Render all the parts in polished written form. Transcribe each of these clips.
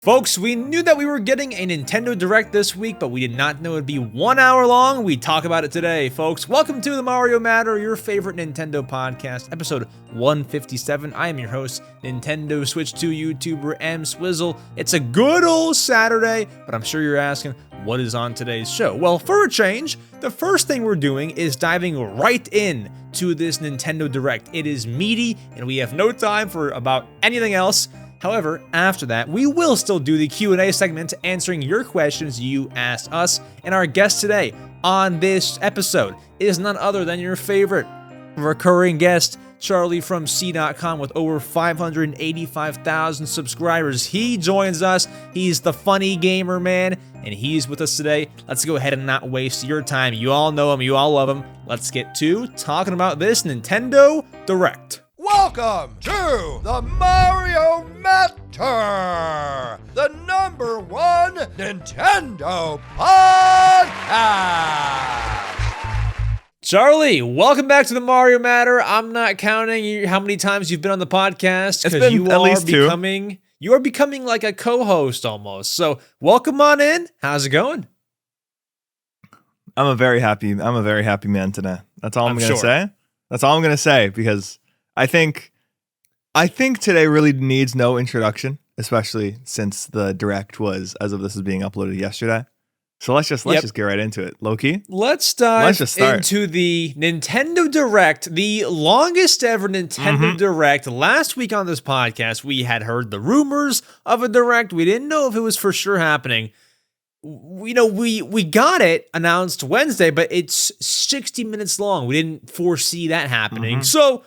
Folks, we knew that we were getting a Nintendo Direct this week, but we did not know it'd be 1 hour long. We talk about it today, folks. Welcome to the Mario Matter, your favorite Nintendo podcast, episode 157. I am your host, Nintendo Switch 2 YouTuber EmSwizzle. It's a good old Saturday, but I'm sure you're asking, what is on today's show? Well, for a change, the first thing we're doing is diving right in to this Nintendo Direct. It is meaty, and we have no time for about anything else. However, after that, we will still do the Q&A segment answering your questions you asked us, and our guest today on this episode is none other than your favorite recurring guest, Charlie from cdotkom with over 585,000 subscribers. He joins us. He's the funny gamer man, and he's with us today. Let's go ahead and not waste your time. You all know him. You all love him. Let's get to talking about this Nintendo Direct. Welcome to the Mario Matter, the #1 Nintendo podcast. Charlie, welcome back to the Mario Matter. I'm not counting how many times you've been on the podcast because you at least two. You are becoming like a co-host almost. So welcome on in. How's it going? I'm a very happy man today. That's all I'm going to sure. say. That's all I'm going to say because I think today really needs no introduction, especially since the Direct was, as of this is being uploaded, yesterday. So let's just get right into it. Low-key? Let's dive into the Nintendo Direct, the longest ever Nintendo Direct. Last week on this podcast, we had heard the rumors of a Direct. We didn't know if it was for sure happening. We got it announced Wednesday, but it's 60 minutes long. We didn't foresee that happening. So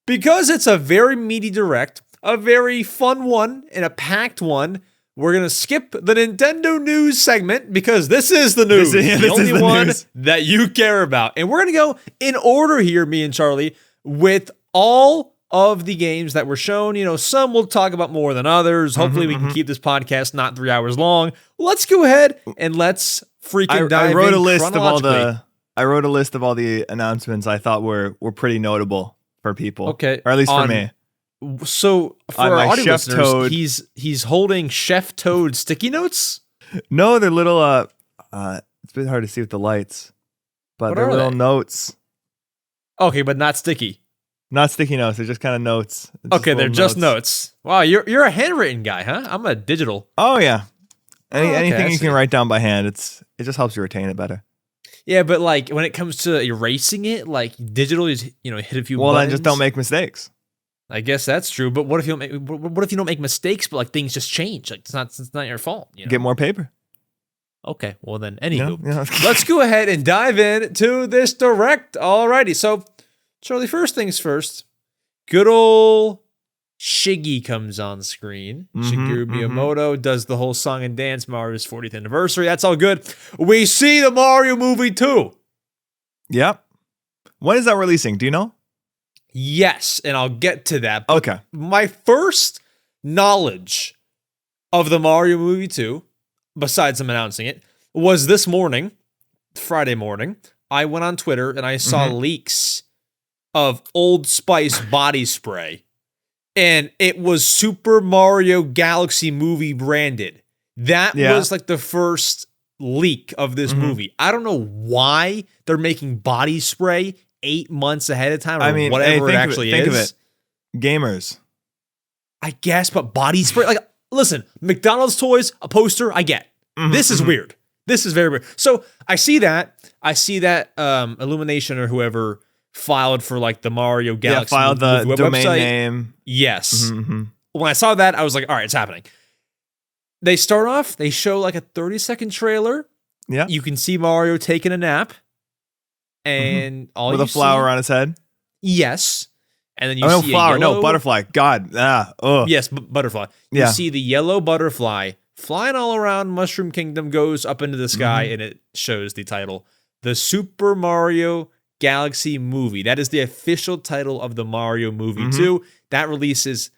because it's a very meaty Direct, a very fun one, and a packed one, we're going to skip the Nintendo news segment because this is the news. The only one that you care about. And we're going to go in order here, me and Charlie, with all of the games that were shown. You know, some we'll talk about more than others. Hopefully we can keep this podcast not 3 hours long. Let's go ahead and let's freaking dive in. I wrote a list of all the announcements I thought were pretty notable for people. Okay. Or at least for me. So for our audio listeners, he's holding Chef Toad sticky notes? No, they're little it's a bit hard to see with the lights. But they're little notes. Okay, but not sticky. Not sticky notes, they're just kind of notes. Okay, they're just notes. Wow, you're a handwritten guy, huh? I'm a digital. Oh yeah. Anything you can write down by hand, it just helps you retain it better. Yeah, but like when it comes to erasing it, like digital is, hit a few buttons. Then just don't make mistakes. I guess that's true, but what if you don't make mistakes, but like things just change? Like it's not your fault. Get more paper. Okay, well then, anywho, Yeah. let's go ahead and dive into this Direct. Alrighty, so Charlie, first things first, good old Shiggy comes on screen. Shigeru Miyamoto does the whole song and dance, Mario's 40th anniversary. That's all good. We see the Mario movie 2. Yep. When is that releasing? Do you know? Yes, and I'll get to that. But okay. My first knowledge of the Mario movie 2, besides them announcing it, was this morning, Friday morning. I went on Twitter and I saw leaks of Old Spice body spray. And it was Super Mario Galaxy movie branded. That was like the first leak of this movie. I don't know why they're making body spray 8 months ahead of time or whatever it actually is. Think of it. Gamers. I guess, but body spray? Like, listen, McDonald's toys, a poster, I get. This is weird. This is very weird. So I see that. Illumination or whoever filed for like the Mario Galaxy. Yeah, filed the domain website. name. Yes. When I saw that, I was like, all right, it's happening. They start off, they show like a 30-second trailer. Yeah. You can see Mario taking a nap. And all with you a flower on his head? Yes. And then you see flower. a yellow... No, butterfly. God. Yes, butterfly. You see the yellow butterfly flying all around Mushroom Kingdom, goes up into the sky, and it shows the title, The Super Mario Galaxy Movie. That is the official title of the Mario Movie 2. That releases...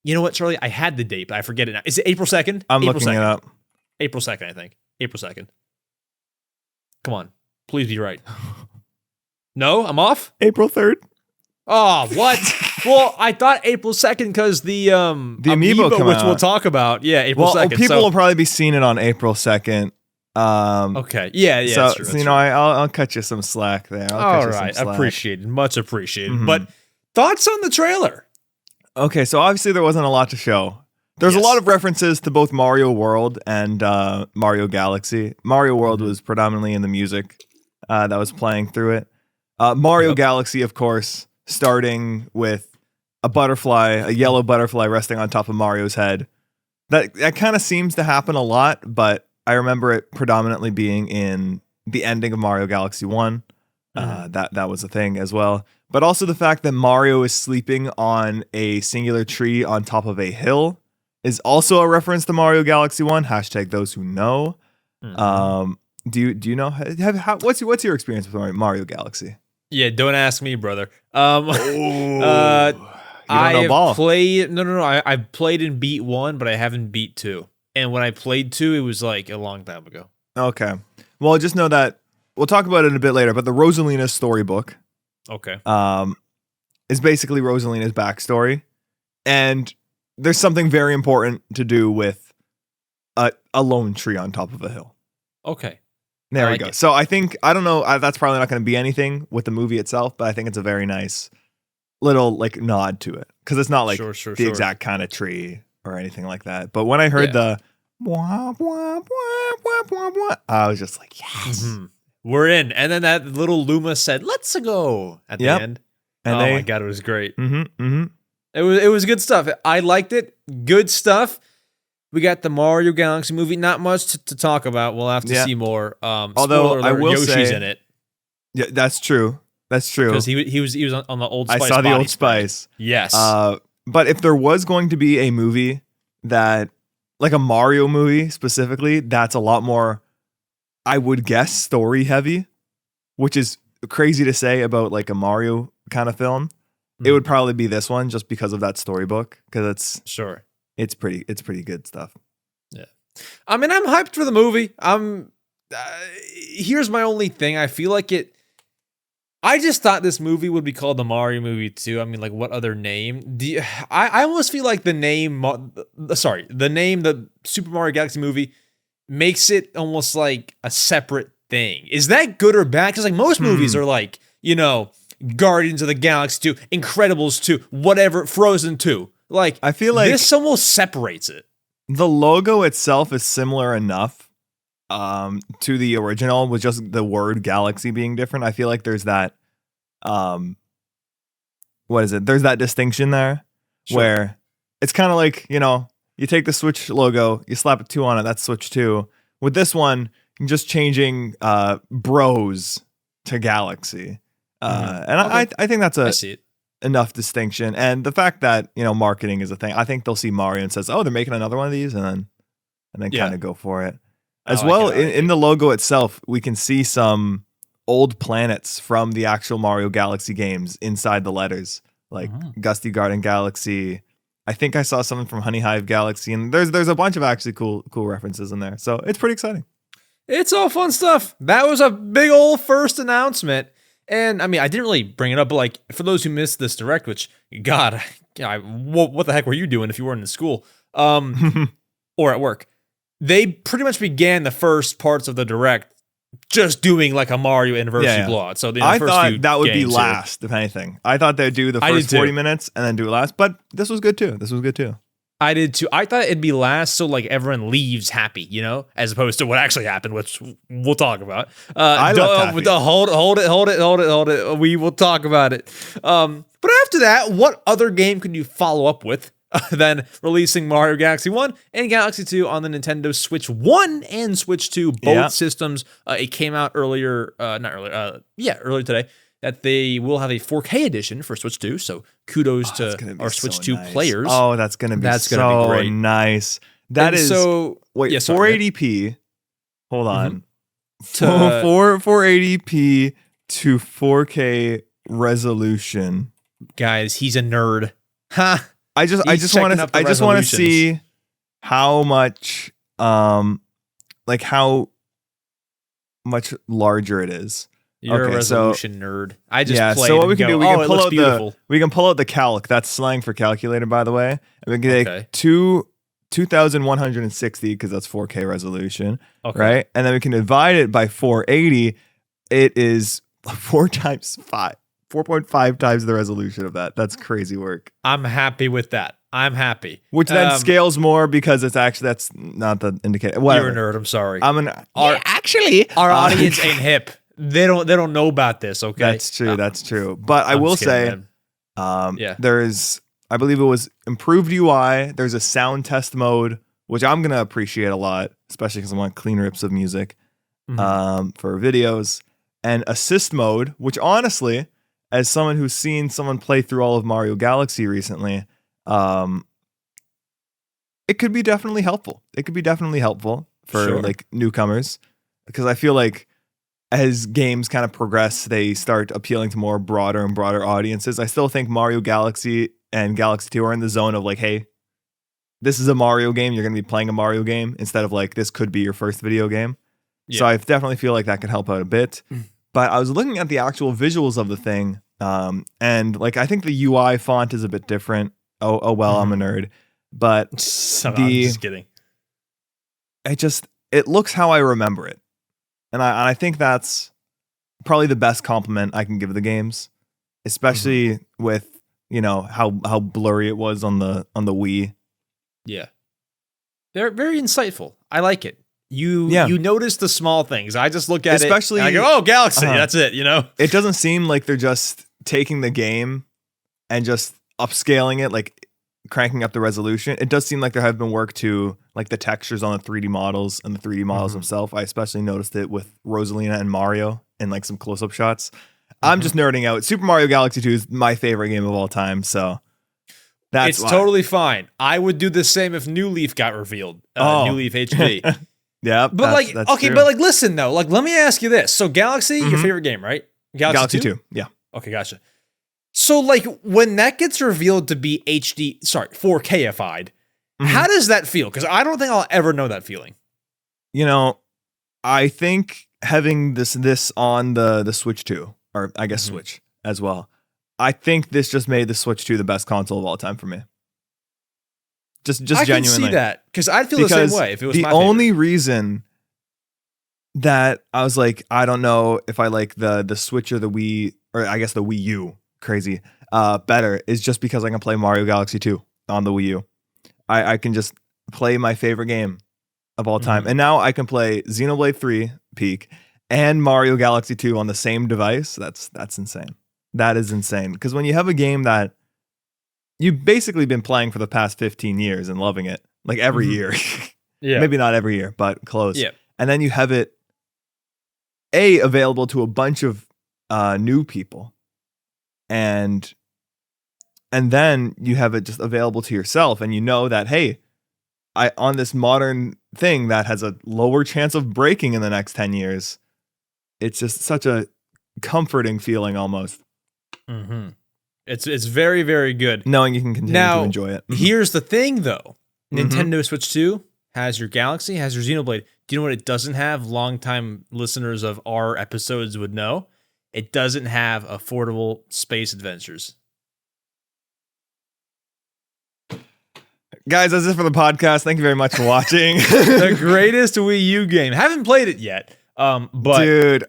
You know what, Charlie? I had the date, but I forget it now. Is it April 2nd? I'm looking it up. April 2nd, I think. April 2nd. Come on. Please be right. No? I'm off? April 3rd. Oh, what? Well, I thought April 2nd because the Amiibo come which out. we'll talk about. Yeah, April 2nd. People will probably be seeing it on April 2nd. Okay. Yeah. So, That's true. so I'll cut you some slack there. All right. Appreciated. Much appreciated. But thoughts on the trailer? Okay, so obviously there wasn't a lot to show. There's a lot of references to both Mario World and Mario Galaxy. Mario World was predominantly in the music that was playing through it. Mario Galaxy, of course, starting with a yellow butterfly resting on top of Mario's head. That kind of seems to happen a lot, but I remember it predominantly being in the ending of Mario Galaxy 1. That was a thing as well. But also the fact that Mario is sleeping on a singular tree on top of a hill is also a reference to Mario Galaxy 1. # those who know. Do you know? What's your experience with Mario Galaxy? Yeah, don't ask me, brother. You don't know ball. Played no. I played and beat 1, but I haven't beat 2. And when I played 2, it was like a long time ago. Okay. Well, just know that we'll talk about it a bit later, but the Rosalina storybook is basically Rosalina's backstory. And there's something very important to do with a lone tree on top of a hill. Okay. There we go. So I don't know, that's probably not going to be anything with the movie itself, but I think it's a very nice little like nod to it. Because it's not like the exact kind of tree or anything like that. But when I heard the wah, wah, wah, wah, wah, wah, I was just like, yes. We're in. And then that little Luma said, let's go at the end. And my God, it was great. It was good stuff. I liked it. Good stuff. We got the Mario Galaxy movie. Not much to talk about. We'll have to see more. Although I will Yoshi's say, in it. Yeah, that's true. That's true. Because he was on the Old Spice. I saw the Old Spice. Yes. But if there was going to be a movie that, like a Mario movie specifically, that's a lot more, I would guess, story heavy, which is crazy to say about like a Mario kind of film. It would probably be this one just because of that storybook. Because it's pretty good stuff. Yeah. I mean, I'm hyped for the movie. Here's my only thing. I feel like I just thought this movie would be called the Mario movie too. I mean, like, what other name? I almost feel like the name, the Super Mario Galaxy movie makes it almost like a separate thing. Is that good or bad? Because like most movies are like, Guardians of the Galaxy 2, Incredibles 2, whatever, Frozen 2. Like, I feel like this almost separates it. The logo itself is similar enough to the original, with just the word Galaxy being different. I feel like there's that there's that distinction there where it's kind of like, you take the Switch logo, you slap a 2 on it, that's Switch 2. With this one, you're just changing Bros to Galaxy. I think that's enough distinction. And the fact that, marketing is a thing, I think they'll see Mario and says, oh, they're making another one of these, and then kind of go for it. As well, in the logo itself, we can see some old planets from the actual Mario Galaxy games inside the letters, like Gusty Garden Galaxy. I think I saw something from Honey Hive Galaxy, and there's a bunch of actually cool references in there. So it's pretty exciting. It's all fun stuff. That was a big old first announcement. And I mean, I didn't really bring it up, but like, for those who missed this direct, which, God, what the heck were you doing if you weren't in school or at work? They pretty much began the first parts of the direct just doing like a Mario anniversary blog. So I thought that would be last, if anything. I thought they'd do the first 40 minutes and then do it last, but this was good too. I did too. I thought it'd be last so like everyone leaves happy, as opposed to what actually happened, which we'll talk about. I left happy. Hold it. We will talk about it. But after that, what other game could you follow up with than releasing Mario Galaxy 1 and Galaxy 2 on the Nintendo Switch 1 and Switch 2, both systems? It came out earlier today, that they will have a 4K edition for Switch 2. So kudos to our Switch 2 players. Oh, that's going to be so great. Nice. That is 480p. Hold on. 480p to 4K resolution. Guys, he's a nerd. Ha. I just want to see how much how much larger it is. You're Okay, a resolution nerd. I just play. So what we can do, we can pull out the calc. That's slang for calculator, by the way. And we can take 2,160 because that's 4K resolution, right? And then we can divide it by 480. It is 4.5 times the resolution of that. That's crazy work. I'm happy with that. I'm happy. Which then scales more because it's actually, that's not the indicator. Whatever. You're a nerd. I'm sorry. Actually, our audience ain't hip. They don't know about this. Okay, that's true. That's true. But I will say, there's, I believe it was improved UI. There's a sound test mode, which I'm gonna appreciate a lot, especially because I want clean rips of music for videos, and assist mode, which honestly, as someone who's seen someone play through all of Mario Galaxy recently, it could be definitely helpful. It could be definitely helpful for like newcomers, because I feel like as games kind of progress, they start appealing to more broader and broader audiences. I still think Mario Galaxy and Galaxy 2 are in the zone of like, hey, this is a Mario game. You're going to be playing a Mario game instead of like, this could be your first video game. Yeah. So I definitely feel like that could help out a bit. But I was looking at the actual visuals of the thing. And like, I think the UI font is a bit different. Oh well, I'm a nerd. But I'm just kidding. It looks how I remember it. And I think that's probably the best compliment I can give the games, especially with, you know, how blurry it was on the Wii. Yeah. They're very insightful. I like it. You notice the small things. I just look at it and I go, oh, Galaxy, that's it, you know? It doesn't seem like they're just taking the game and just upscaling it, like cranking up the resolution. It does seem like there have been work to like the textures on the 3D models and the 3D models themselves. I especially noticed it with Rosalina and Mario in like some close-up shots. I'm just nerding out. Super Mario Galaxy 2 is my favorite game of all time, so that's totally fine. I would do the same if New Leaf got revealed. New Leaf HD. Yeah, but that's true. But like, listen though, like, let me ask you this. So Galaxy, your favorite game, right? Galaxy 2. Yeah. Okay, gotcha. So like, when that gets revealed to be 4Kified, how does that feel? Because I don't think I'll ever know that feeling. You know, I think having this on the Switch 2, or I guess Switch as well, I think this just made the Switch 2 the best console of all time for me. Just genuinely. I can see that, because I'd feel the same way if it was the only reason that I was like, I don't know if I like the Switch or the Wii, or I guess the Wii U, crazy, better, is just because I can play Mario Galaxy 2 on the Wii U. I can just play my favorite game of all time. And now I can play Xenoblade 3 Peak and Mario Galaxy 2 on the same device. That's insane. That is insane. Because when you have a game that you've basically been playing for the past 15 years and loving it, like every year. Yeah. Maybe not every year, but close. Yeah. And then you have it available to a bunch of new people. And then you have it just available to yourself, and you know that, hey, I on this modern thing that has a lower chance of breaking in the next 10 years. It's just such a comforting feeling almost. It's very, very good. Knowing you can continue to enjoy it. Here's the thing though. Nintendo Switch 2 has your Galaxy, has your Xenoblade. Do you know what it doesn't have? Longtime listeners of our episodes would know. It doesn't have affordable space adventures. Guys, that's it for the podcast. Thank you very much for watching. The greatest Wii U game. Haven't played it yet. But dude,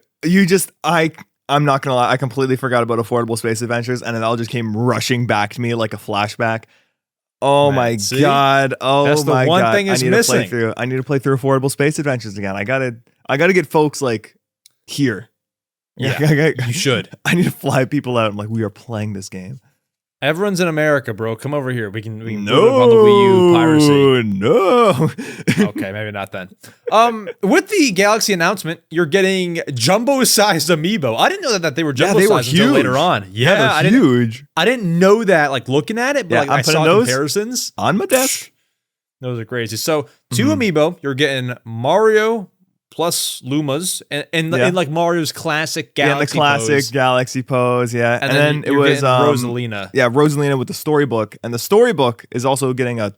I'm not gonna lie, I completely forgot about affordable space adventures, and it all just came rushing back to me like a flashback. Oh my god! Oh that's the my one god! thing is missing. I need to play through affordable space adventures again. I gotta get folks like here. Yeah, you should. I need to fly people out. I'm like, we are playing this game. Everyone's in America, bro. Come over here. We can no on the Wii U piracy. No. Okay, maybe not then. With the Galaxy announcement, you're getting jumbo-sized amiibo. I didn't know that they were jumbo-sized until later on. Yeah, they're huge. I didn't know that. Like looking at it, but like I saw comparisons on my desk. Those are crazy. So 2 amiibo. You're getting Mario plus Lumas and like Mario's classic Galaxy pose. Galaxy pose, yeah. And then it was Rosalina. Yeah, Rosalina with the storybook. And the storybook is also getting a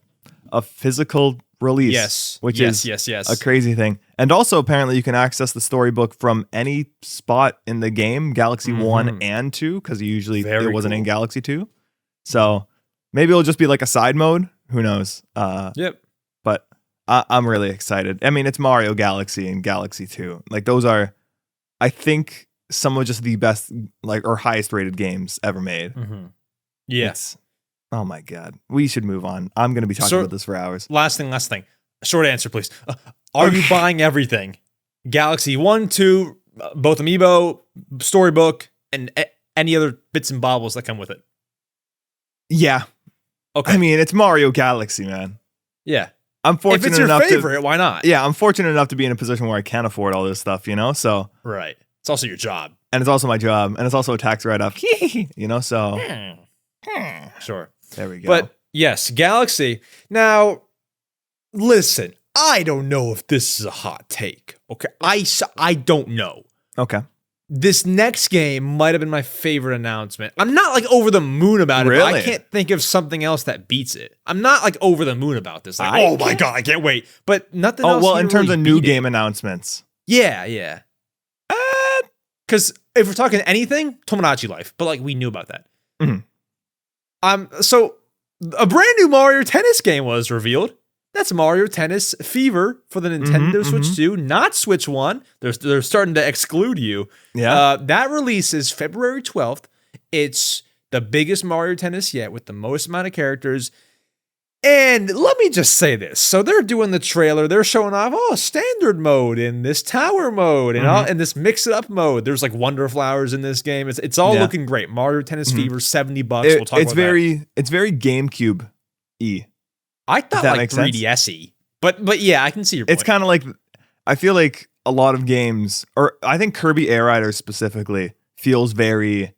physical release. Yes. Which is a crazy thing. And also, apparently, you can access the storybook from any spot in the game, Galaxy 1 and 2, because usually it wasn't in Galaxy 2. So maybe it'll just be like a side mode. Who knows? Yep. But I'm really excited. I mean, it's Mario Galaxy and Galaxy 2. Like, those are, I think, some of just the best, like, or highest rated games ever made. Yes. Oh my God. We should move on. I'm going to be talking about this for hours. Last thing. Short answer, please. Are you buying everything? Galaxy 1, 2, both Amiibo, Storybook, and any other bits and baubles that come with it? Yeah. Okay. I mean, it's Mario Galaxy, man. Yeah. I'm fortunate if it's your enough favorite, why not? Yeah, I'm fortunate enough to be in a position where I can afford all this stuff, you know? So Right. It's also your job. And it's also my job. And it's also a tax write-off. You know, so Sure. There we go. But yes, Galaxy. Now, listen, I don't know if this is a hot take. Okay. I don't know. Okay. This next game might have been my favorite announcement. I'm not like over the moon about it, but I can't think of something else that beats it. I'm not like over the moon about this. Like, oh my God, I can't wait. But nothing else. Oh, well, in terms really of new game announcements. Yeah. Because if we're talking anything, Tomodachi Life, but like we knew about that. So a brand new Mario Tennis game was revealed. That's Mario Tennis Fever for the Nintendo Switch 2, not Switch 1. They're starting to exclude you. Yeah. That release is February 12th. It's the biggest Mario Tennis yet with the most amount of characters. And let me just say this. So they're doing the trailer. They're showing off, standard mode in this tower mode and this mix it up mode. There's like Wonder Flowers in this game. It's all looking great. Mario Tennis Fever, $70. We'll talk about that. It's very GameCube-y. I thought like 3DS-y. But yeah, I can see your point. It's kind of like, I feel like a lot of games, or I think Kirby Air Rider specifically feels very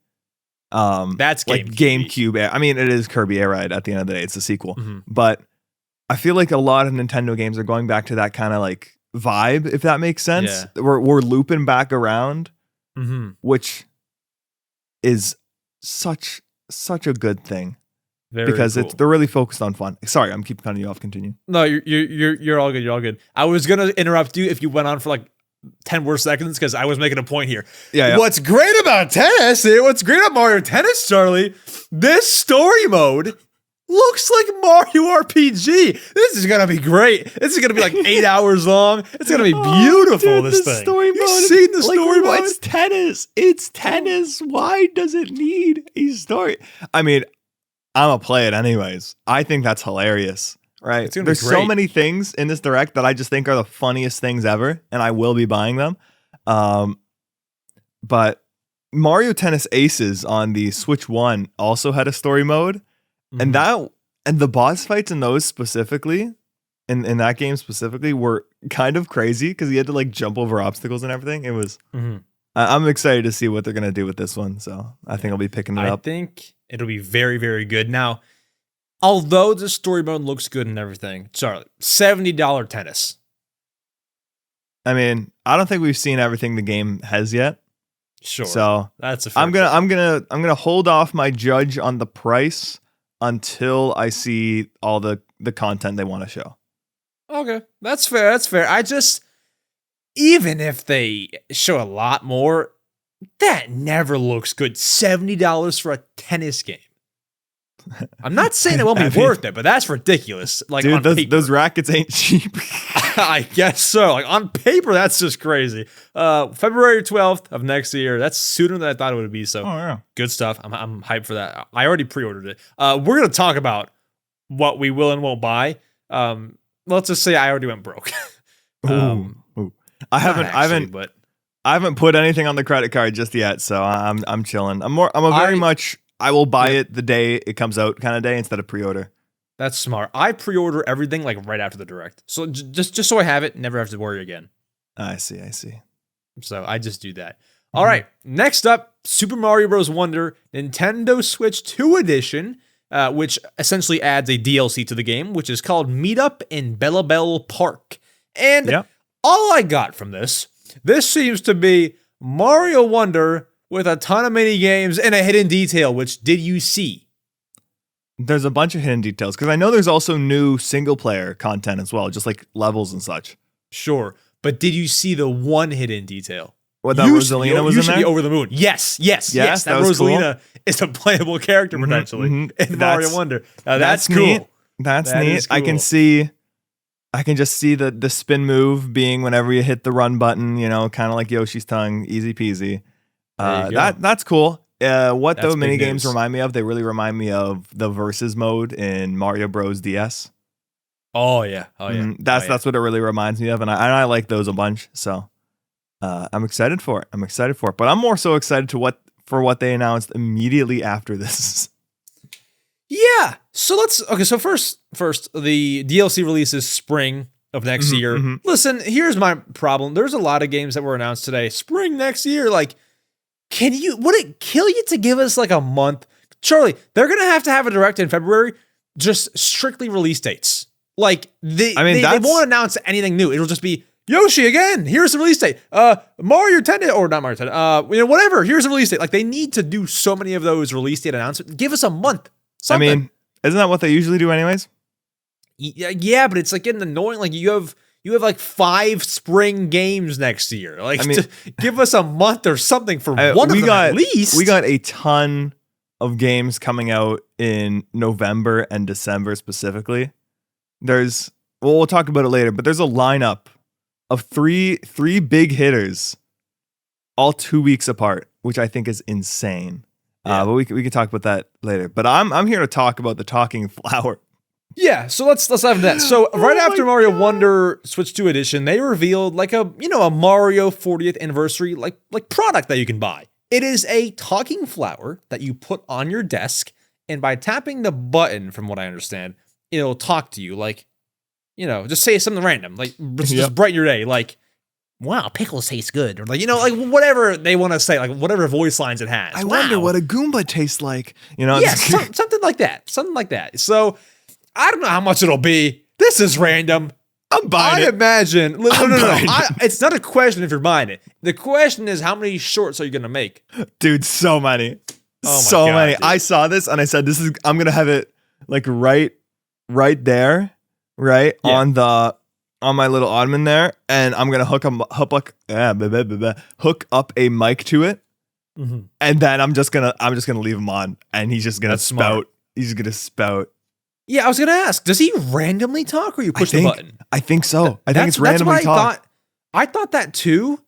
that's like GameCube. I mean, it is Kirby Air Ride at the end of the day. It's a sequel. But I feel like a lot of Nintendo games are going back to that kind of like vibe, if that makes sense. Yeah. We're looping back around, which is such a good thing. Because cool. they're really focused on fun. Sorry, I'm keep cutting you off. Continue. No, you're all good. You're all good. I was gonna interrupt you if you went on for like 10 more seconds because I was making a point here. Yeah. What's great about tennis? What's great about Mario Tennis, Charlie? This story mode looks like Mario RPG. This is gonna be great. This is gonna be like 8 hours long. It's gonna be beautiful. Dude, this the thing. Story mode. You've seen the story mode? It's tennis. It's tennis. Why does it need a story? I mean, I'm gonna play it anyways. I think that's hilarious, right? There's so many things in this direct that I just think are the funniest things ever, and I will be buying them. But Mario Tennis Aces on the Switch 1 also had a story mode, and the boss fights in those specifically, in that game specifically, were kind of crazy because you had to like jump over obstacles and everything. It was. I'm excited to see what they're gonna do with this one, so I think I'll be picking it up. I think it'll be very, very good. Now, although the story mode looks good and everything, Charlie, $70 tennis. I mean, I don't think we've seen everything the game has yet. Sure. So that's a fair I'm gonna hold off my judge on the price until I see all the content they want to show. Okay, that's fair. That's fair. Even if they show a lot more, that never looks good. $70 for a tennis game. I'm not saying it won't be worth it, but that's ridiculous. Like, dude, on paper. those rackets ain't cheap. I guess so. Like, on paper, that's just crazy. February 12th of next year. That's sooner than I thought it would be. So good stuff. I'm hyped for that. I already pre-ordered it. We're gonna talk about what we will and won't buy. Let's just say I already went broke. I haven't put anything on the credit card just yet, so I'm chilling. I will buy it the day it comes out kind of day instead of pre-order. That's smart. I pre-order everything like right after the direct. So just so I have it, never have to worry again. I see. So I just do that. All right, next up, Super Mario Bros. Wonder Nintendo Switch 2 Edition, which essentially adds a DLC to the game, which is called Meetup in Bella Bell Park. And all I got from this seems to be Mario Wonder with a ton of mini games and a hidden detail, which did you see? There's a bunch of hidden details because I know there's also new single player content as well, just like levels and such. Sure. But did you see the one hidden detail? What, that Rosalina was in there? You should be over the moon. Yes. That Rosalina is a playable character potentially in Mario Wonder. Now, that's cool. Neat. That's neat. Cool. I can just see the spin move being whenever you hit the run button, kind of like Yoshi's tongue, easy peasy. That's cool. What the mini games remind me of? They really remind me of the versus mode in Mario Bros. DS. Oh yeah. That's what it really reminds me of, and I like those a bunch. So I'm excited for it. But I'm more so excited for what they announced immediately after this. Yeah. So so first the DLC releases spring of next year. Listen, here's my problem. There's a lot of games that were announced today. Spring next year, like, would it kill you to give us like a month? Charlie, they're going to have a direct in February, just strictly release dates. Like they won't announce anything new. It'll just be Yoshi again. Here's the release date. Mario Tennis or not Mario Tennis. Whatever. Here's the release date. Like they need to do so many of those release date announcements. Give us a month. Something. I mean, isn't that what they usually do anyways? Yeah, but it's like getting annoying. Like you have like 5 spring games next year. Like give us a month or something for one of them at least. We got a ton of games coming out in November and December specifically. We'll talk about it later, but there's a lineup of three big hitters, all 2 weeks apart, which I think is insane. Yeah. But we can talk about that later. But I'm here to talk about the talking flower. Yeah, so let's dive into that. So right after Mario Wonder Switch 2 edition, they revealed like a Mario 40th anniversary like product that you can buy. It is a talking flower that you put on your desk, and by tapping the button, from what I understand, it'll talk to you, like, just say something random, like just brighten your day, like, wow, pickles taste good, or like, like whatever they want to say, like whatever voice lines it has. I wonder what a Goomba tastes like, Yeah, something like that. So I don't know how much it'll be. This is random. I'm buying it. I imagine. No. It's not a question if you're buying it. The question is, how many shorts are you going to make? Dude, so many. Oh my so God, many. dude. I saw this and I said, I'm going to have it like right there, right on my little ottoman there. And I'm going to hook up a mic to it. And then I'm just going to leave him on, and he's just going to spout. Smart. He's going to spout. Yeah, I was going to ask, does he randomly talk, or you push the button? I think so. I think it's randomly talk. I thought that too,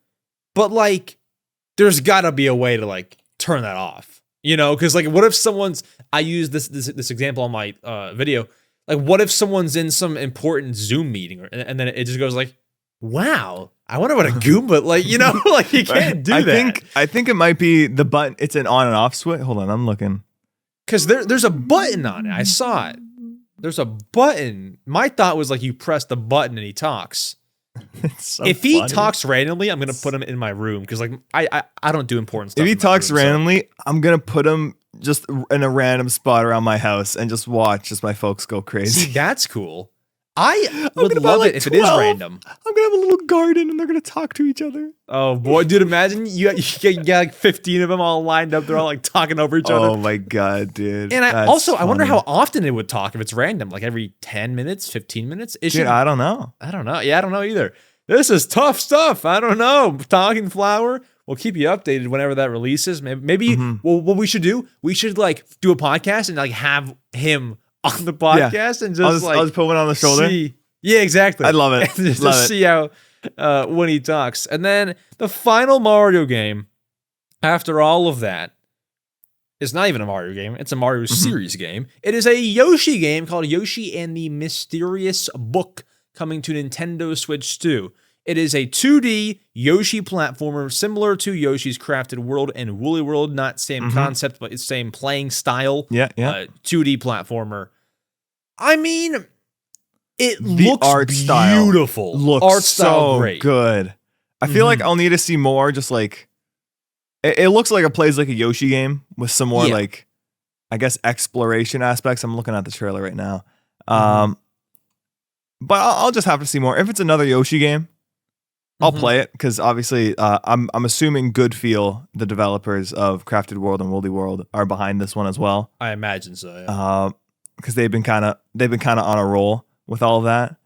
but like, there's got to be a way to like turn that off, because like, what if I use this example on my video, like what if someone's in some important Zoom meeting and then it just goes like, wow, I wonder what a Goomba, like, like you can't do that. I think it might be the button. It's an on and off switch. Hold on, I'm looking. Because there's a button on it. I saw it. There's a button. My thought was like you press the button and he talks. If he talks randomly, I'm gonna put him in my room because like I don't do important stuff. If he talks randomly, I'm gonna put him just in a random spot around my house and just watch as my folks go crazy. See, that's cool. I would love it if 12. It is random. I'm gonna have a little garden and they're gonna talk to each other. Oh boy, dude! Imagine you get like 15 of them all lined up. They're all like talking over each other. Oh my God, dude! And I wonder how often it would talk if it's random, like every 10 minutes, 15 minutes. Dude, I don't know. Yeah, I don't know either. This is tough stuff. I don't know. Talking flower. We'll keep you updated whenever that releases. Maybe what we should do? We should like do a podcast and like have him on the podcast and just I'll just put one on the shoulder. Yeah, exactly. I love it. just see how when he talks. And then the final Mario game after all of that is not even a Mario game. It's a Mario series game. It is a Yoshi game called Yoshi and the Mysterious Book, coming to Nintendo Switch 2. It is a 2D Yoshi platformer similar to Yoshi's Crafted World and Woolly World. Not same concept, but it's same playing style. Yeah. 2D platformer. I mean, the looks art beautiful. Looks style so great. Good. I feel like I'll need to see more. Just like it looks like it plays like a Yoshi game with some more like, I guess, exploration aspects. I'm looking at the trailer right now. But I'll just have to see more. If it's another Yoshi game, I'll play it because obviously I'm assuming Good Feel, the developers of Crafted World and Woolly World, are behind this one as well. I imagine so. Yeah. Because they've been kind of on a roll with all of that.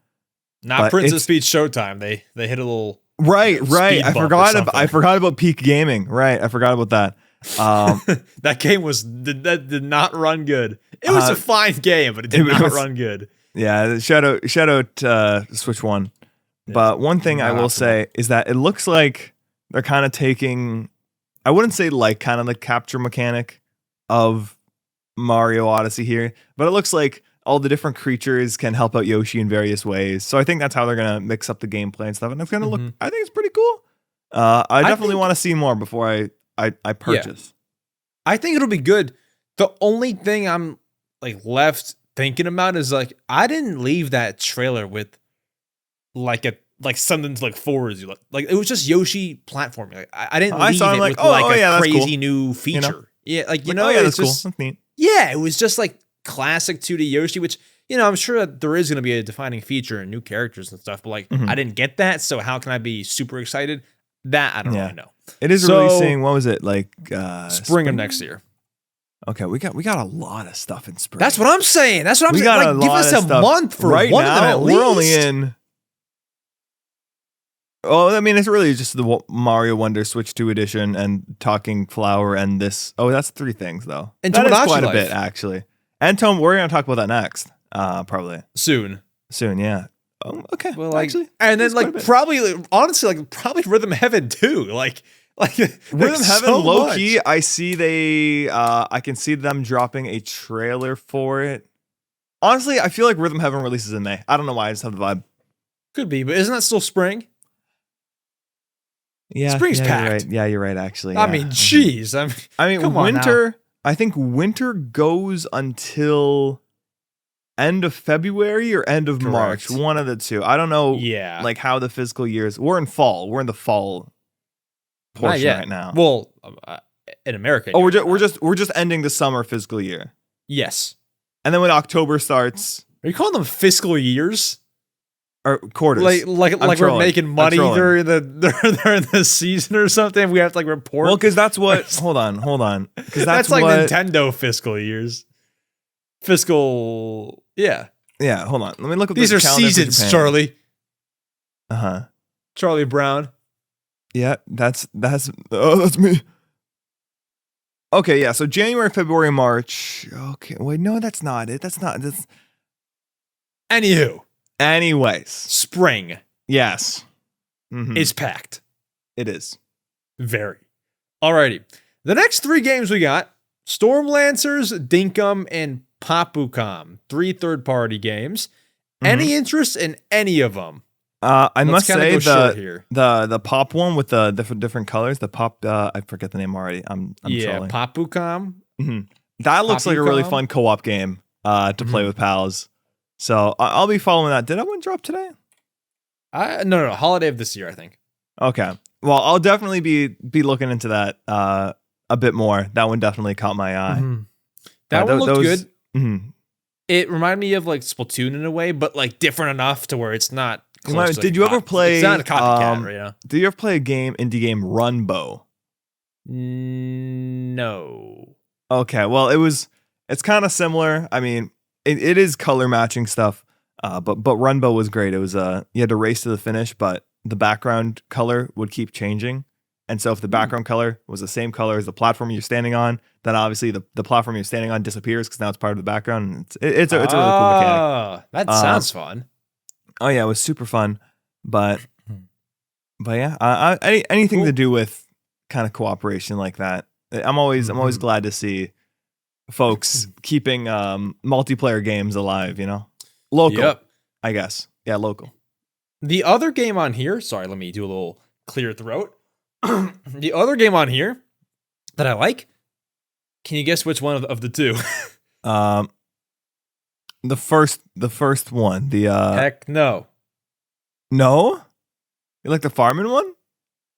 Not But Princess Peach Showtime. They hit a little right. speed I bump or forgot. something. I forgot about Peak Gaming. Right, I forgot about that. That game did not run good. It was a fine game, but it did not run good. Yeah, shout out Switch One. But one thing I will say is that it looks like they're kind of taking, I wouldn't say like kind of the capture mechanic of Mario Odyssey here, but it looks like all the different creatures can help out Yoshi in various ways. So I think that's how they're going to mix up the gameplay and stuff. And it's going to look, I think it's pretty cool. I definitely want to see more before I purchase. Yeah. I think it'll be good. The only thing I'm like left thinking about is like, I didn't leave that trailer with like something to look forward to. Like it was just Yoshi platforming. Like I didn't leave it with a crazy new feature. You know? Yeah, like that's it's just cool. That's neat. Yeah, it was just like classic 2D Yoshi, which I'm sure that there is going to be a defining feature and new characters and stuff. But like I didn't get that, so how can I be super excited? That I don't really know. It is releasing. What was it like? Spring of next year. Okay, we got a lot of stuff in spring. That's what I'm saying. That's what I'm saying. Got give us a month for right one now, of them at least. We're only in. Oh, I mean, it's really just the Mario Wonder Switch 2 edition and Talking Flower and this. Oh, that's 3 things though. And that is Tomodachi quite Life. a bit actually. And we're gonna talk about that next. Probably soon. Yeah. Oh, okay. Well, actually, and then honestly, probably Rhythm Heaven too. Like Rhythm Heaven, so low key. I see I can see them dropping a trailer for it. Honestly, I feel like Rhythm Heaven releases in May. I don't know why. I just have the vibe. Could be, but isn't that still spring? Yeah, spring's packed. You're right. Yeah, you're right. Actually, I mean, jeez. I mean, winter. I think winter goes until end of February or end of March. One of the two. I don't know. Yeah, like how the physical years. We're in fall. We're in the fall portion right now. Well, in America. Oh, we're just ending the summer fiscal year. Yes. And then when October starts, are you calling them fiscal years? Or quarters. Like we're making money during the season or something. We have to like report. Well, because that's what. hold on. Because that's like Nintendo fiscal years. Fiscal, yeah. Yeah, hold on. Let me look at these are seasons, Charlie. Charlie Brown. Yeah, that's me. Okay, yeah. So January, February, March. Okay, wait, no, that's not it. That's. Anyways, spring. Yes, is packed. It is very. Alrighty, the next 3 games we got: Stormlancers, Dinkum, and Papucom. 3 third-party games. Any interest in any of them? I must say the pop one with the different colors. The pop. I forget the name already. I'm trolling. Papucom. That looks like a really fun co-op game to play with pals. So I'll be following that. Did that one drop today? No. Holiday of this year, I think. Okay. Well, I'll definitely be looking into that a bit more. That one definitely caught my eye. That one looked good. It reminded me of like Splatoon in a way, but like different enough to where it's not. Did you ever play? It's not a copycat, right now. Did you ever play a indie game Runbow? No. Okay. Well, it's kind of similar. I mean, it is color matching stuff. But Runbow was great. It was you had to race to the finish, but the background color would keep changing. And so if the background color was the same color as the platform you're standing on, then obviously the platform you're standing on disappears because now it's part of the background. And it's a really cool mechanic. That sounds fun. Oh yeah, it was super fun. But yeah, anything to do with kind of cooperation like that, I'm always glad to see folks keeping multiplayer games alive. Local, I guess. Yeah, local. The other game on here. Sorry, let me do a little clear throat. The other game on here that I like. Can you guess which one of the 2? The first one. Heck no. No? You like the farming one?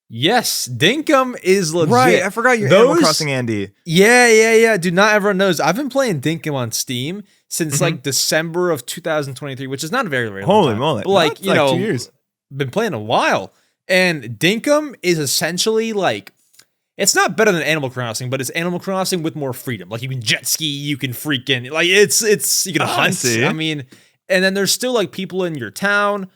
Yes, Dinkum is legit. Right, I forgot your Animal Crossing Andy. Yeah. Dude, not everyone knows. I've been playing Dinkum on Steam since like December of 2023, which is not a very long time. Holy moly. But 2 years. Been playing a while. And Dinkum is essentially like, it's not better than Animal Crossing, but it's Animal Crossing with more freedom. Like you can jet ski, you can freaking, like it's you can hunt. I mean, and then there's still like people in your town.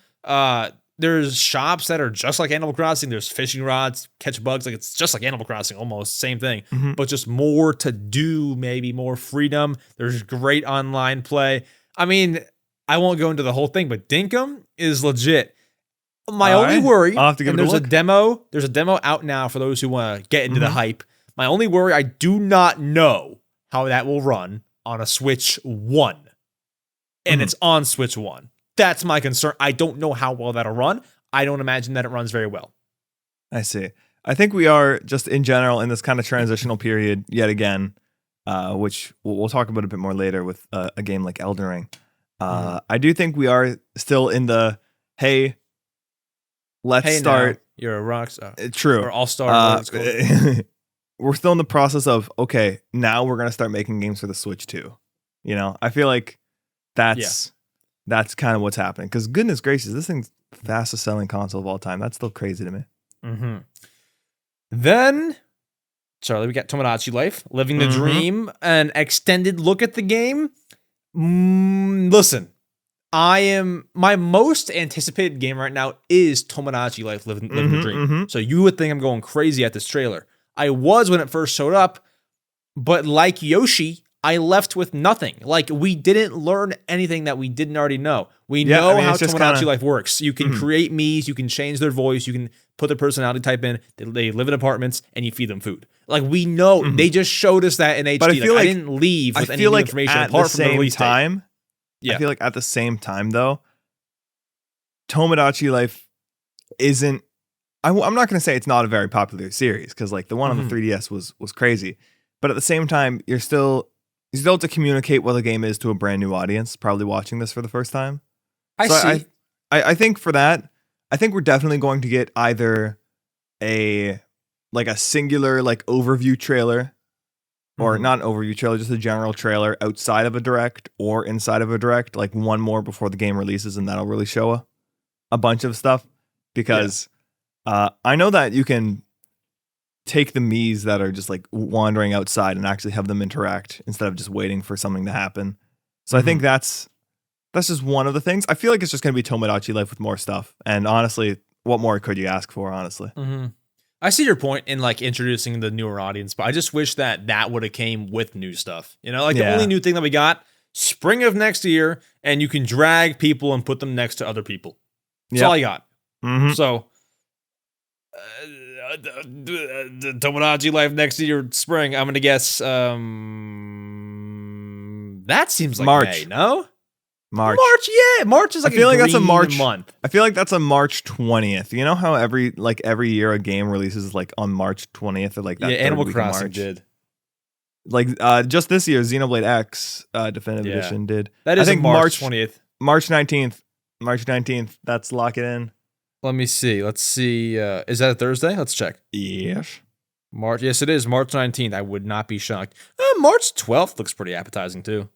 There's shops that are just like Animal Crossing. There's fishing rods, catch bugs. Like it's just like Animal Crossing, almost same thing, but just more to do, maybe more freedom. There's great online play. I mean, I won't go into the whole thing, but Dinkum is legit. My only worry, I'll have to give and it a there's look. there's a demo out now for those who want to get into the hype. My only worry, I do not know how that will run on a Switch 1. And it's on Switch 1. That's my concern. I don't know how well that'll run. I don't imagine that it runs very well. I see. I think we are just in general in this kind of transitional period yet again, which we'll talk about a bit more later with a game like Elden Ring. I do think we are still in the, hey, let's start. Now, you're a rock star. True. Or all-star. We're still in the process of, okay, now we're going to start making games for the Switch too. You know, I feel like that's kind of what's happening. Because goodness gracious, this thing's the fastest selling console of all time. That's still crazy to me. Then, Charlie, we got Tomodachi Life, Living the Dream, an extended look at the game. Listen, my most anticipated game right now is Tomodachi Life, Living the Dream. So you would think I'm going crazy at this trailer. I was when it first showed up, but like Yoshi, I left with nothing. Like, we didn't learn anything that we didn't already know. We know how Tomodachi Life works. You can create Miis, you can change their voice, you can put their personality type in. They live in apartments, and you feed them food. Like, we know. They just showed us that in HD. But I feel like I didn't leave with any new information apart from the release date. I feel like at the same time, though, Tomodachi Life isn't... I'm not going to say it's not a very popular series, because like the one on the 3DS was crazy. But at the same time, you still have to communicate what the game is to a brand new audience, probably watching this for the first time. I think for that, I think we're definitely going to get either a singular like overview trailer, or not an overview trailer, just a general trailer outside of a direct or inside of a direct, like one more before the game releases, and that'll really show a bunch of stuff. Because I know that you can take the Miis that are just like wandering outside and actually have them interact instead of just waiting for something to happen. So I think that's just one of the things. I feel like it's just going to be Tomodachi Life with more stuff. And honestly, what more could you ask for, honestly? I see your point in like introducing the newer audience, but I just wish that would have came with new stuff. You know, like the only new thing that we got, spring of next year, and you can drag people and put them next to other people. That's all I got. So... the Tomodachi Life next year spring. I'm gonna guess that seems like March. May, no? March, March is like I feel like that's a March month. I feel like that's a March 20th. You know how every year a game releases like on March 20th or like that. Animal week Crossing March. did. Like just this year, Xenoblade X Definitive Edition did. That is, I think, March 20th. March 19th. March 19th. That's lock it in. Let me see. Let's see. Is that a Thursday? Let's check. Yes. March. Yes, it is. March 19th. I would not be shocked. March 12th looks pretty appetizing, too.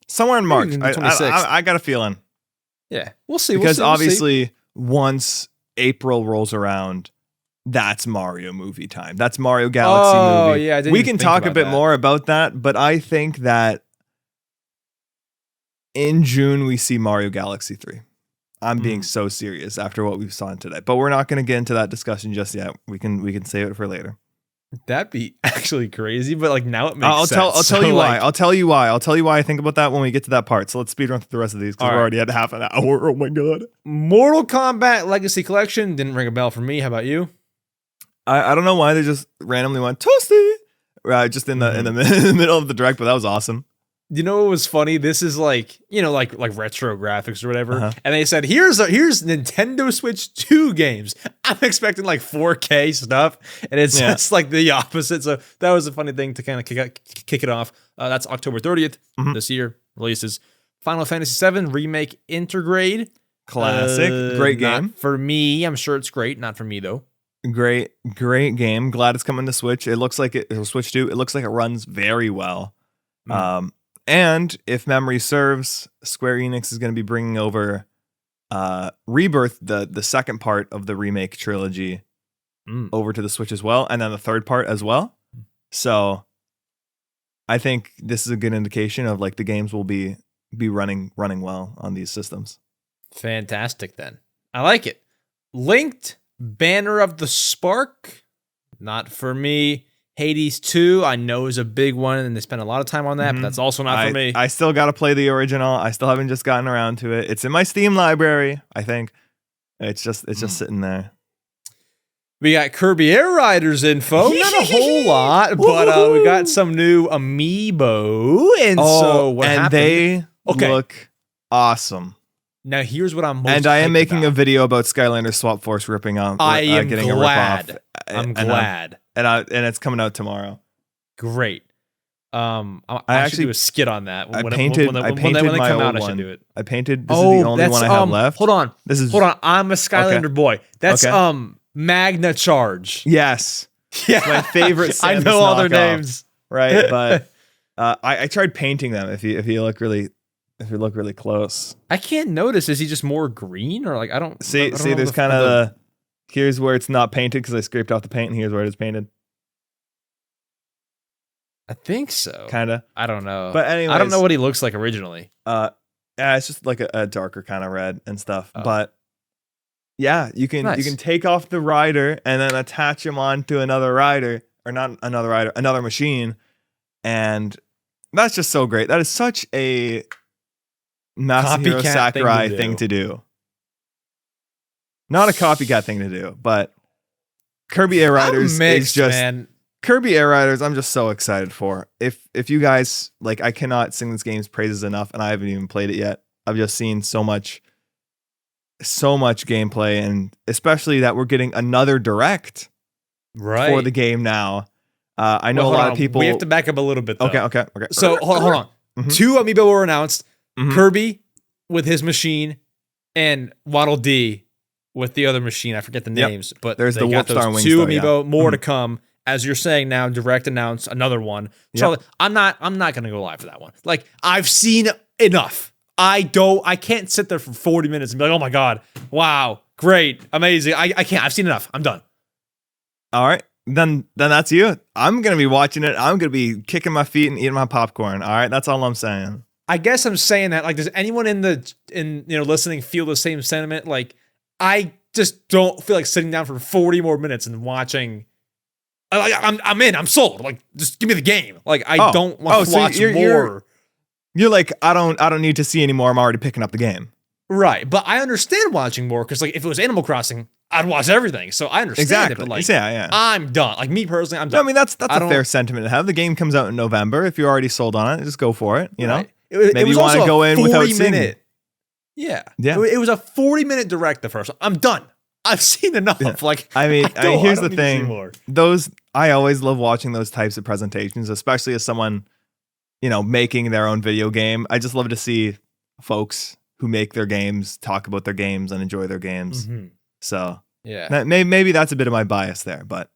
Somewhere in March. I got a feeling. Yeah. We'll see. Because obviously, once April rolls around, that's Mario movie time. That's Mario Galaxy movie. Oh, yeah. We can talk a bit more about that, but I think that in June, we see Mario Galaxy 3. I'm being so serious after what we've saw today, but we're not going to get into that discussion just yet. We can save it for later. That'd be actually crazy, but like now it makes sense. I'll tell you why. I'll tell you why I think about that when we get to that part. So let's speed run through the rest of these because we're already at half an hour. Oh my god! Mortal Kombat Legacy Collection didn't ring a bell for me. How about you? I don't know why they just randomly went Toasty right just in the middle of the direct, but that was awesome. You know what was funny? This is like, you know, like retro graphics or whatever. And they said, here's Nintendo Switch 2 games. I'm expecting like 4K stuff. And it's just like the opposite. So that was a funny thing to kind of kick it off. That's October 30th this year. Releases Final Fantasy VII Remake Intergrade. Classic. Great game. Not for me. I'm sure it's great. Not for me, though. Great game. Glad it's coming to Switch. It looks like it'll Switch 2. It looks like it runs very well. And if memory serves, Square Enix is going to be bringing over Rebirth, the second part of the remake trilogy, over to the Switch as well, and then the third part as well. So I think this is a good indication of like the games will be running well on these systems. Fantastic then. I like it. Linked, Banner of the Spark. Not for me. Hades 2, I know is a big one, and they spent a lot of time on that, but that's also not for me. I still got to play the original. I still haven't just gotten around to it. It's in my Steam library, I think. It's just sitting there. We got Kirby Air Riders info. Not a whole lot, but we got some new amiibo. And so what happened? They look awesome. Now here's what I'm most And I am hyped making about. a video about Skylanders Swap Force ripping on. I am getting glad. a ripoff. I'm glad. And it's coming out tomorrow. Great. I should do a skit on that. I painted my come out, old I should one. do it. I painted. This is the only one I have left. Hold on. Hold on. I'm a Skylander boy. That's Magna Charge. Yes. Yeah. It's my favorite. Samus I know all their knockoff, names. right? But I tried painting them. If you look really close, I can't notice. Is he just more green or like I don't see? There's kind of the. Here's where it's not painted because I scraped off the paint, and here's where it is painted. I think so. Kind of. I don't know. But anyways, I don't know what he looks like originally. Yeah, it's just like a darker kind of red and stuff. Oh. But yeah, you can take off the rider and then attach him onto another rider, or not another rider, another machine, and that's just so great. That is such a Masahiro Copycat Sakurai thing to do. Not a copycat thing to do, but Kirby Air Riders is just man. Kirby Air Riders. I'm just so excited for. If you guys like, I cannot sing this game's praises enough, and I haven't even played it yet. I've just seen so much gameplay, and especially that we're getting another direct for the game now. I know a lot of people. We have to back up a little bit, though. Okay. So hold on. Mm-hmm. 2 amiibo were announced. Mm-hmm. Kirby with his machine, and Waddle Dee with the other machine. I forget the names, but there's they the got Wolfstar those Wing 2 Star, amiibo. More to come. As you're saying now, direct announce another one. So I'm not gonna go live for that one. Like, I've seen enough. I can't sit there for 40 minutes and be like, oh my god, wow, great, amazing. I can't. I've seen enough. I'm done. All right. Then that's you. I'm gonna be watching it. I'm gonna be kicking my feet and eating my popcorn. All right, that's all I'm saying. I guess I'm saying that. Like, does anyone in listening feel the same sentiment? Like, I just don't feel like sitting down for 40 more minutes and watching. I'm in. I'm sold. Like, just give me the game. Like, I don't want to watch more. You're like, I don't need to see anymore. I'm already picking up the game. Right, but I understand watching more because, like, if it was Animal Crossing, I'd watch everything. So I understand it. But like, I'm done. Like, me personally, I'm done. No, I mean, that's a fair sentiment to have. The game comes out in November. If you're already sold on it, just go for it. You know, maybe you want to go in without seeing it. Yeah. It was a 40-minute direct. The first one. I'm done. I've seen enough. Yeah. Like, I mean, here's the thing. I always love watching those types of presentations, especially as someone, making their own video game. I just love to see folks who make their games talk about their games and enjoy their games. Mm-hmm. So yeah, maybe that's a bit of my bias there, but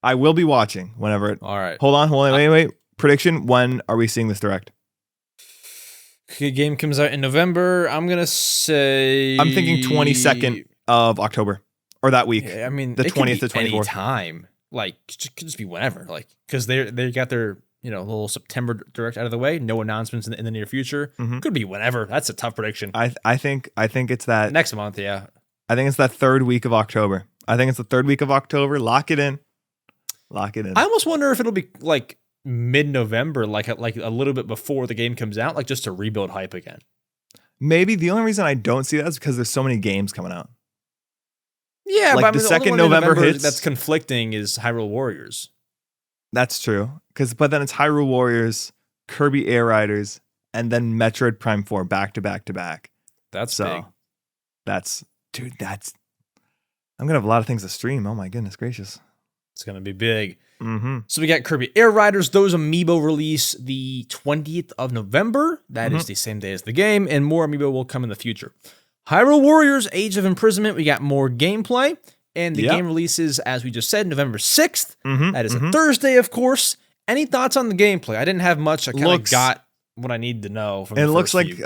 I will be watching whenever. All right. Hold on. Wait. Prediction. When are we seeing this direct? The game comes out in November. I'm going to say... I'm thinking 22nd of October. Or that week. Yeah, I mean, the 20th to 24th. Any time. Like, it could just be whenever. Like, because they got their little September direct out of the way. No announcements in the near future. Mm-hmm. Could be whenever. That's a tough prediction. I think it's that next month. Yeah. I think it's that third week of October. Lock it in. I almost wonder if it'll be like mid-November, like a little bit before the game comes out, like just to rebuild hype again. Maybe. The only reason I don't see that is because there's so many games coming out. Yeah, like, but the second November hits, that's conflicting is Hyrule Warriors. That's true. But then it's Hyrule Warriors, Kirby Air Riders, and then Metroid Prime 4 back to back to back. That's big. I'm gonna have a lot of things to stream. Oh my goodness gracious. It's gonna be big. Mm-hmm. So we got Kirby Air Riders. Those amiibo release the 20th of November. That is the same day as the game, and more amiibo will come in the future. Hyrule Warriors Age of Imprisonment, we got more gameplay, and the game releases, as we just said, November 6th. Mm-hmm. That is a Thursday, of course. Any thoughts on the gameplay? I didn't have much. I kind of got what I needed to know from the first looks like few.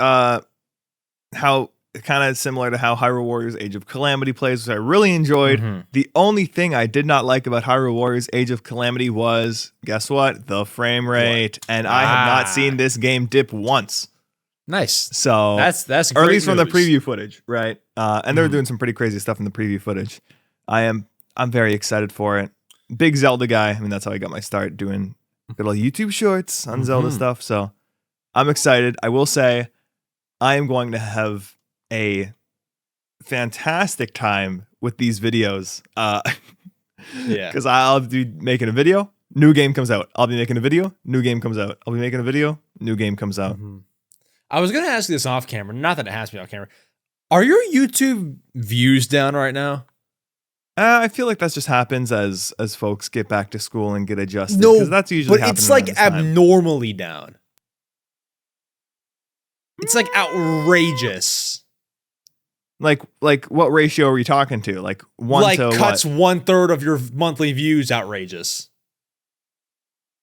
how kind of similar to how Hyrule Warriors Age of Calamity plays, which I really enjoyed. Mm-hmm. The only thing I did not like about Hyrule Warriors Age of Calamity was, guess what? The frame rate. And I have not seen this game dip once. Nice. So that's or great at least from the news. preview footage, right? And they're doing some pretty crazy stuff in the preview footage. I'm very excited for it. Big Zelda guy. I mean, that's how I got my start doing good little YouTube shorts on Zelda stuff. So I'm excited. I will say I am going to have a fantastic time with these videos. Because I'll be making a video, new game comes out. I'll be making a video, new game comes out. I'll be making a video, new game comes out. I was going to ask you this off camera. Not that it has to be off camera. Are your YouTube views down right now? I feel like that just happens as folks get back to school and get adjusted. No, because that's usually but it's happening like around this time. abnormally down. It's like outrageous. Like what ratio are we talking to? Like one like to cuts what? 1/3 of your monthly views. Outrageous.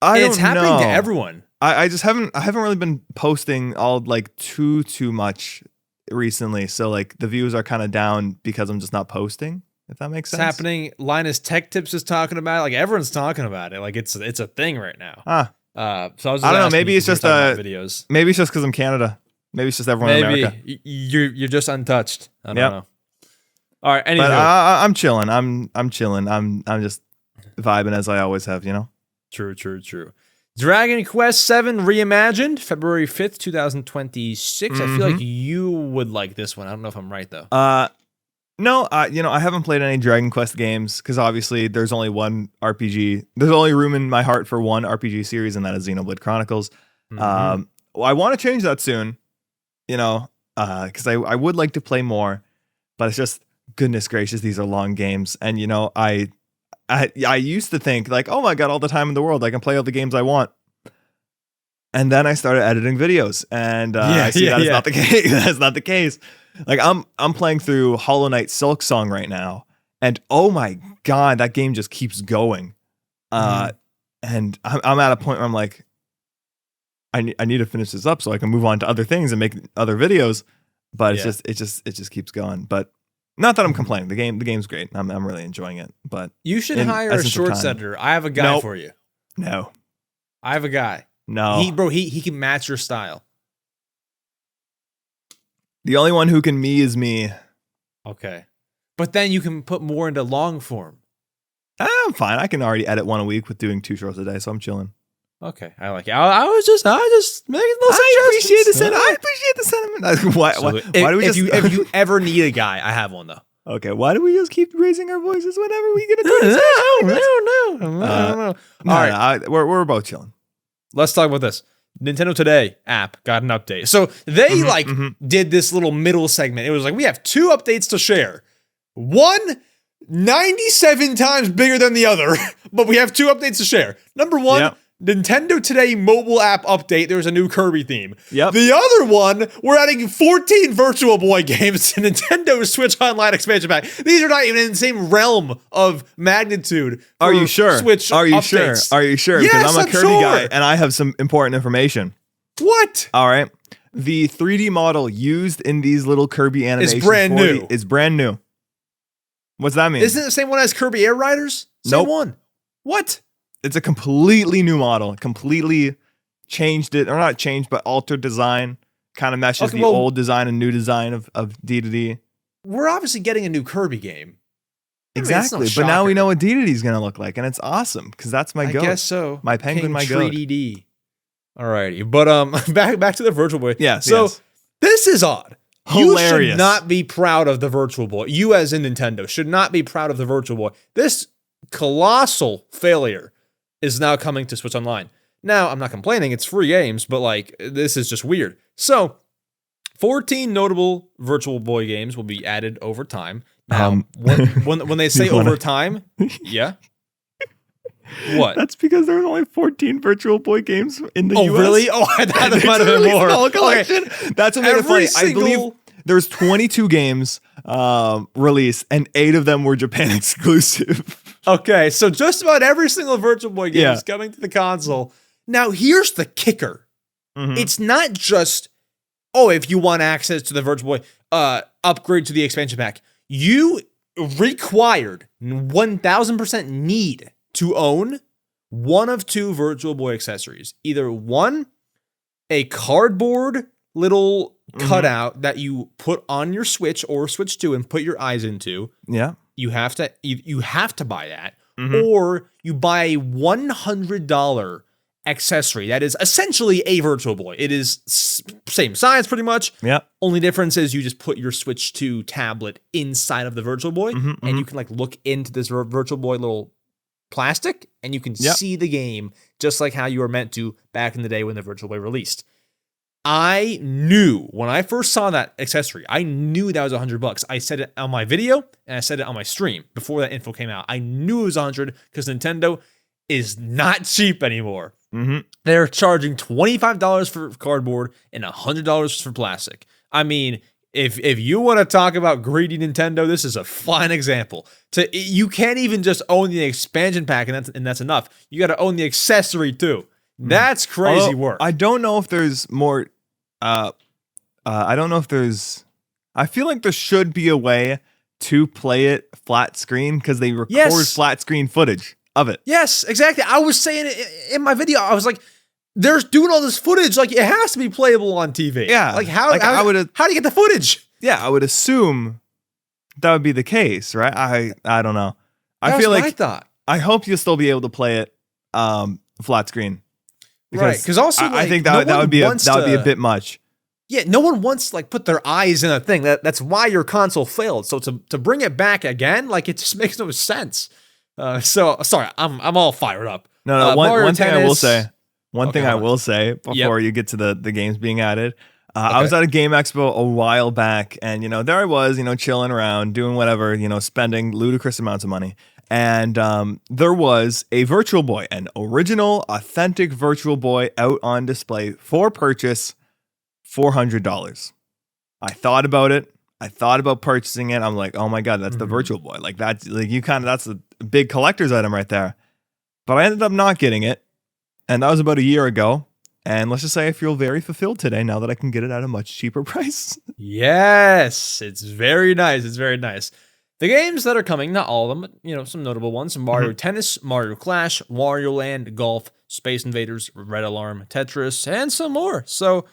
It's happening to everyone. I just haven't really been posting all like too much recently. So like the views are kind of down because I'm just not posting. If that makes sense. It's happening. Linus Tech Tips is talking about it. Like everyone's talking about it. Like it's a thing right now. So I was. I don't know. Maybe it's just videos. Maybe it's just because I'm Canada. Maybe it's just everyone in America. You're just untouched. I don't know. All right. Anyway, but I'm chilling. I'm chilling. I'm just vibing as I always have. You know. True. Dragon Quest VII Reimagined, February 5th, 2026. I feel like you would like this one. I don't know if I'm right though. No, I haven't played any Dragon Quest games because obviously there's only one RPG. There's only room in my heart for one RPG series, and that is Xenoblade Chronicles. I want to change that soon, because I would like to play more, but it's just, goodness gracious, these are long games. And, I used to think like, oh my God, all the time in the world, I can play all the games I want. And then I started editing videos, and I see that is not the case. That's not the case. Like I'm playing through Hollow Knight Silk Song right now, and oh my God, that game just keeps going. And I'm at a point where I'm like, I need to finish this up so I can move on to other things and make other videos. But it just keeps going. But not that I'm complaining. The game's great. I'm really enjoying it. But you should hire a shorts editor. I have a guy for you. No, I have a guy. No, he can match your style. The only one who can me is me. Okay. But then you can put more into long form. I'm fine. I can already edit one a week with doing 2 shorts a day, so I'm chilling. Okay. I like it. I was just making little suggestions. I appreciate the sentiment. Why do we if you ever need a guy, I have one though. Okay. Why do we just keep raising our voices whenever we get a conversation? I don't know. All right. We're both chilling. Let's talk about this. Nintendo Today app got an update. So they did this little middle segment. It was like, we have 2 updates to share. One, 97 times bigger than the other, but we have 2 updates to share. Number 1, Nintendo Today mobile app update. There's a new Kirby theme. Yep. The other one, we're adding 14 Virtual Boy games to Nintendo Switch Online expansion pack. These are not even in the same realm of magnitude. Are you sure? Switch Are you updates. sure? Are you sure? Yes, because I'm a Kirby sure. guy and I have some important information. What? All right. The 3D model used in these little Kirby animations new. Is brand new. What's that mean? Isn't it the same one as Kirby Air Riders? Same one. What? It's a completely new model. Completely changed it, or not changed, but altered design. Kind of meshes the old design and new design of D2D. We're obviously getting a new Kirby game. Exactly, but now we know what D2D is going to look like, and it's awesome because that's my goat. I guess so. My penguin, King my goat. 3DD. Alrighty, but back to the Virtual Boy. Yeah. This is odd. Hilarious. You should not be proud of the Virtual Boy. You, as in Nintendo, should not be proud of the Virtual Boy. This colossal failure is now coming to Switch Online. Now, I'm not complaining. It's free games, but like this is just weird. So, 14 notable Virtual Boy games will be added over time. Now, when they say over time, yeah. What? That's because there's only 14 Virtual Boy games in the US. Oh, really? Oh, I thought there might have been more. Small collection. Okay. That's what made it funny. I believe there's 22 games released, and 8 of them were Japan exclusive. Okay, so just about every single Virtual Boy game is coming to the console. Now, here's the kicker. It's not just, if you want access to the Virtual Boy, upgrade to the expansion pack. You required 1,000% need to own one of 2 Virtual Boy accessories. Either 1, a cardboard little cutout that you put on your Switch or Switch 2 and put your eyes into. Yeah. You have to buy that. Or you buy a $100 accessory that is essentially a Virtual Boy. It is same size pretty much. Yeah. Only difference is you just put your Switch 2 tablet inside of the Virtual Boy and you can like look into this Virtual Boy little plastic and you can see the game just like how you were meant to back in the day when the Virtual Boy released. I knew when I first saw that accessory, I knew that was $100. I said it on my video and I said it on my stream before that info came out. I knew it was 100 because Nintendo is not cheap anymore. They're charging $25 for cardboard and $100 for plastic. I mean, if you want to talk about greedy Nintendo, this is a fine example. You can't even just own the expansion pack and that's enough. You got to own the accessory too. That's crazy work. I don't know if there's more. I don't know if there's. I feel like there should be a way to play it flat screen because they record flat screen footage of it. Yes, exactly. I was saying it in my video. I was like, "There's doing all this footage. Like it has to be playable on TV." Yeah. Like how do you get the footage? Yeah, I would assume that would be the case, right? I don't know. I feel like I thought. I hope you'll still be able to play it flat screen. Because also I think that would be a bit much. Yeah, no one wants to like put their eyes in a thing. That's why your console failed. So to bring it back again, like it just makes no sense. So sorry, I'm all fired up. No, one thing I will say. One thing I hold on. will say before you get to the games being added. I was at a game expo a while back, and there I was, chilling around, doing whatever, spending ludicrous amounts of money. And there was a Virtual Boy, an original, authentic Virtual Boy out on display for purchase, $400. I thought about it. I thought about purchasing it. I'm like, oh my God, that's the Virtual Boy. Like that's that's a big collector's item right there. But I ended up not getting it. And that was about a year ago. And let's just say I feel very fulfilled today now that I can get it at a much cheaper price. Yes, it's very nice. It's very nice. The games that are coming, not all of them, but some notable ones: Mario Tennis, Mario Clash, Wario Land, Golf, Space Invaders, Red Alarm, Tetris, and some more. So,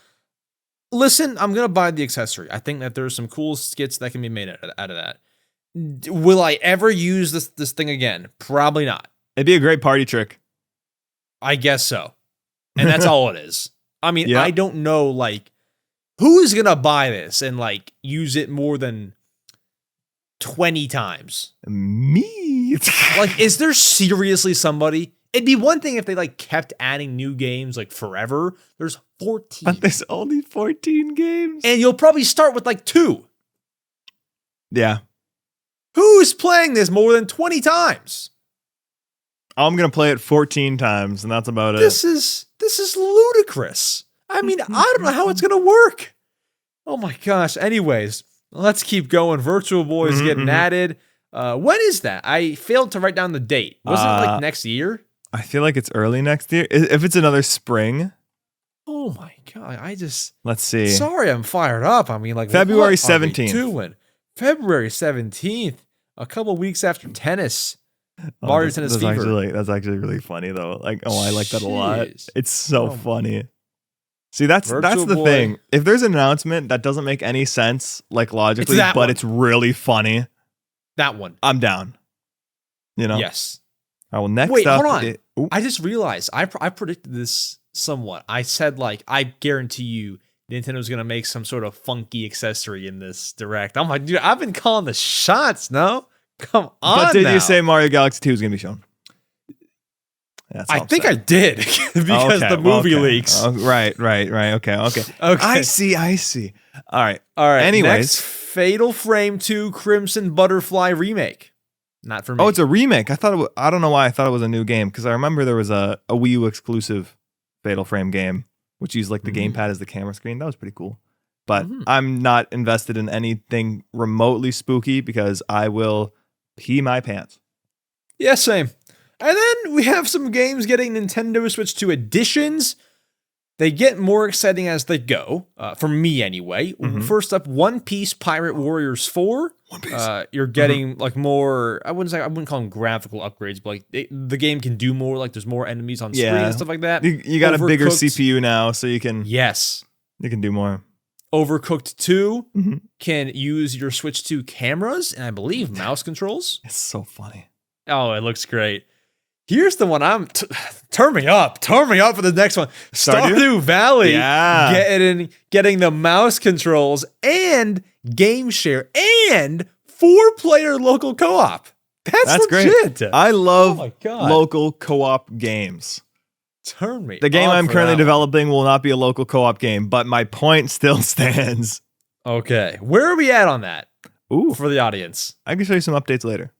listen, I'm gonna buy the accessory. I think that there's some cool skits that can be made out of that. Will I ever use this thing again? Probably not. It'd be a great party trick. I guess so, and that's all it is. I mean, I don't know, like, who is gonna buy this and like use it more than 20 times? Me. Like, is there seriously somebody? It'd be one thing if they like kept adding new games like forever. There's 14. But there's only 14 games. And you'll probably start with like 2. Yeah. Who is playing this more than 20 times? I'm going to play it 14 times, and that's about it. This is ludicrous. I mean, I don't know how it's going to work. Oh my gosh. Anyways, let's keep going. Virtual Boy is getting added. When is that? I failed to write down the date. Wasn't it like next year? I feel like it's early next year. If it's another spring. Oh my God. Let's see. Sorry, I'm fired up. I mean, like, February 17th. Doing? February 17th. A couple weeks after tennis. Mario Tennis Fever. That's actually really funny, though. Like, I like that a lot. Jeez. It's so funny. See, that's the Boy. thing. If there's an announcement that doesn't make any sense, like logically, but it's really funny, that one, I'm down. Yes. I will next. Wait, up, hold on. I just realized I predicted this somewhat. I said, like, I guarantee you Nintendo's gonna make some sort of funky accessory in this direct. I'm like, dude, I've been calling the shots. No, come on. But did you say Mario Galaxy 2 is gonna be shown? I think I did because the movie leaks. Oh, right. Okay. I see. All right. Anyways, next, Fatal Frame 2 Crimson Butterfly remake. Not for me. Oh, it's a remake. I don't know why I thought it was a new game because I remember there was a Wii U exclusive Fatal Frame game which used like the gamepad as the camera screen. That was pretty cool. But I'm not invested in anything remotely spooky because I will pee my pants. Yeah, same. And then we have some games getting Nintendo Switch 2 editions. They get more exciting as they go, for me anyway. First up, One Piece Pirate Warriors 4. One Piece. You're getting like more, I wouldn't call them graphical upgrades, but like the game can do more, like there's more enemies on screen and stuff like that. You got a bigger CPU now, so you can... Yes. You can do more. Overcooked 2 Mhm. can use your Switch 2 cameras and I believe mouse controls. It's so funny. Oh, it looks great. Here's the one turn me up for the next one. Stardew Valley, getting the mouse controls and game share and 4-player local co-op. That's legit. Great. I love Oh my God. local co-op games. Turn me. The game up I'm for currently that one. developing will not be a local co-op game, but my point still stands. Okay, where are we at on that? Ooh, For the audience. I can show you some updates later.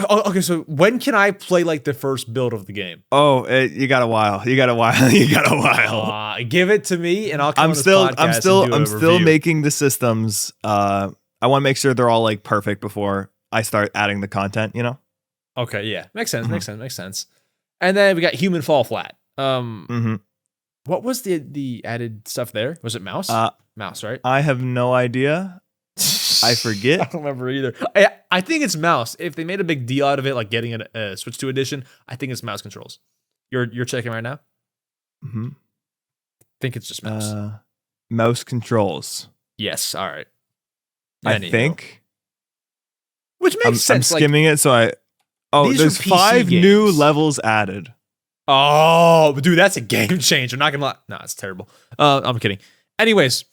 Okay, so when can I play like the first build of the game? Oh, you got a while. You got a while. Give it to me, and I'll come I'm on this still podcast and do a review. making the systems. I want to make sure they're all like perfect before I start adding the content. You know. Okay, yeah, makes sense. Mhm. Makes sense. And then we got Human Fall Flat. Mm-hmm. What was the added stuff there? Was it mouse? Mouse, right? I have no idea. I forget. I don't remember either. I think it's mouse. If they made a big deal out of it, like getting a Switch 2 edition, I think it's mouse controls. You're checking right now? Mm-hmm. I think it's just mouse. Mouse controls. Yes. All right. I think. Which makes sense. I'm skimming it, so I. Oh, these there's are PC 5 games. new levels added. Oh, dude, that's a game changer. Not gonna lie. No, it's terrible. I'm kidding. Anyways,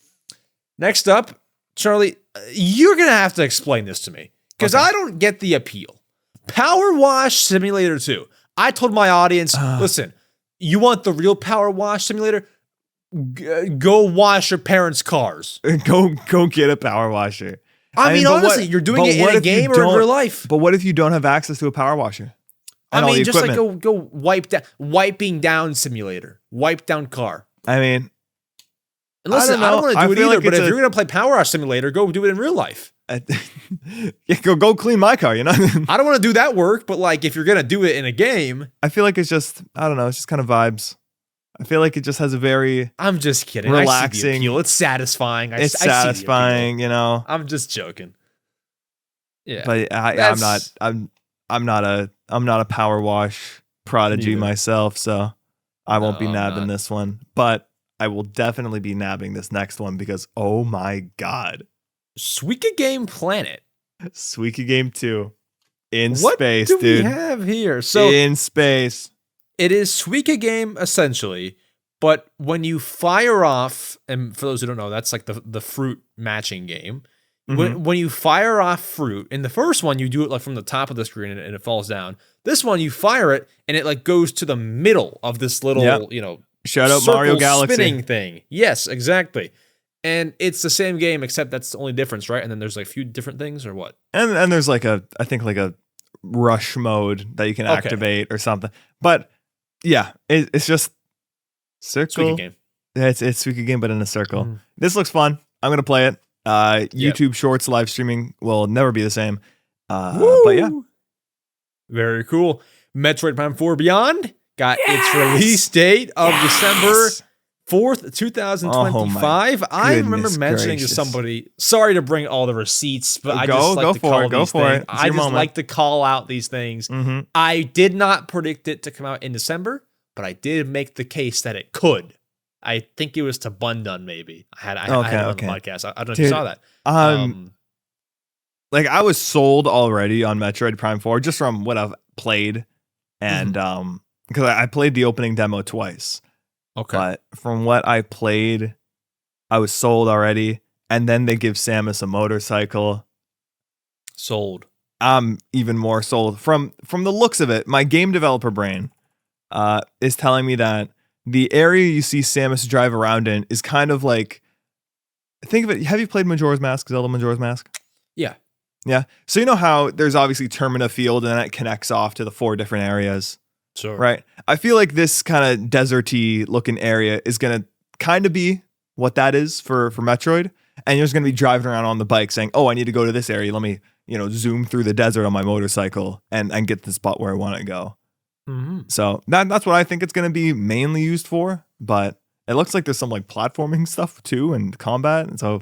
next up, Charlie, you're gonna have to explain this to me because I don't get the appeal. Power Wash Simulator 2. I told my audience, listen, you want the real Power Wash Simulator? Go wash your parents' cars. Go get a power washer. I mean, honestly, you're doing it in a game or in real life. But what if you don't have access to a power washer? I mean, just like go wiping down simulator, wipe down car. I mean, and listen, I don't want to do it either. But if you're gonna play Power Wash Simulator, go do it in real life. Yeah, go clean my car. You know, I don't want to do that work. But like, if you're gonna do it in a game, I feel like it's just I don't know. It's just kind of vibes. I feel like it just has a very I'm just kidding. relaxing. I see the appeal. It's satisfying. It's satisfying. You know, I'm just joking. Yeah, but I'm not a power wash prodigy myself, so I won't be nabbing this one. But I will definitely be nabbing this next one because oh my God, Suika Game Planet, Suika Game 2 in what space, do dude. we have here? So in space, it is Suika Game essentially, but when you fire off, and for those who don't know, that's like the fruit matching game. When you fire off fruit, in the first one, you do it like from the top of the screen and it falls down. This one, you fire it and it like goes to the middle of this little, shout out Mario Galaxy spinning thing. Yes, exactly. And it's the same game, except that's the only difference, right? And then there's like a few different things or what? And there's like I think like a rush mode that you can activate or something. But yeah, it's just circle. Suika Game. It's Suika Game, but in a circle. This looks fun. I'm going to play it. YouTube Shorts live streaming will never be the same. But yeah. Very cool. Metroid Prime 4 Beyond got its release date of December 4th, 2025. I remember mentioning to somebody, sorry to bring all the receipts, but I just like to call these things. I just like to call out these things. I did not predict it to come out in December, but I did make the case that it could. I think it was to Bundun, maybe. I had it on the podcast. I don't know if you saw that. Like I was sold already on Metroid Prime 4 just from what I've played, and because I played the opening demo twice. Okay, but from what I played, I was sold already. And then they give Samus a motorcycle. Sold. I'm even more sold from the looks of it. My game developer brain is telling me that the area you see Samus drive around in is kind of like, think of it. Have you played Majora's Mask, Zelda Majora's Mask? Yeah. Yeah. So you know how there's obviously Termina Field and then it connects off to the 4 different areas. Sure. Right. I feel like this kind of deserty looking area is going to kind of be what that is for Metroid. And you're just going to be driving around on the bike saying, oh, I need to go to this area. Let me, zoom through the desert on my motorcycle and get to the spot where I want to go. So that's what I think it's going to be mainly used for. But it looks like there's some like platforming stuff too and combat. And so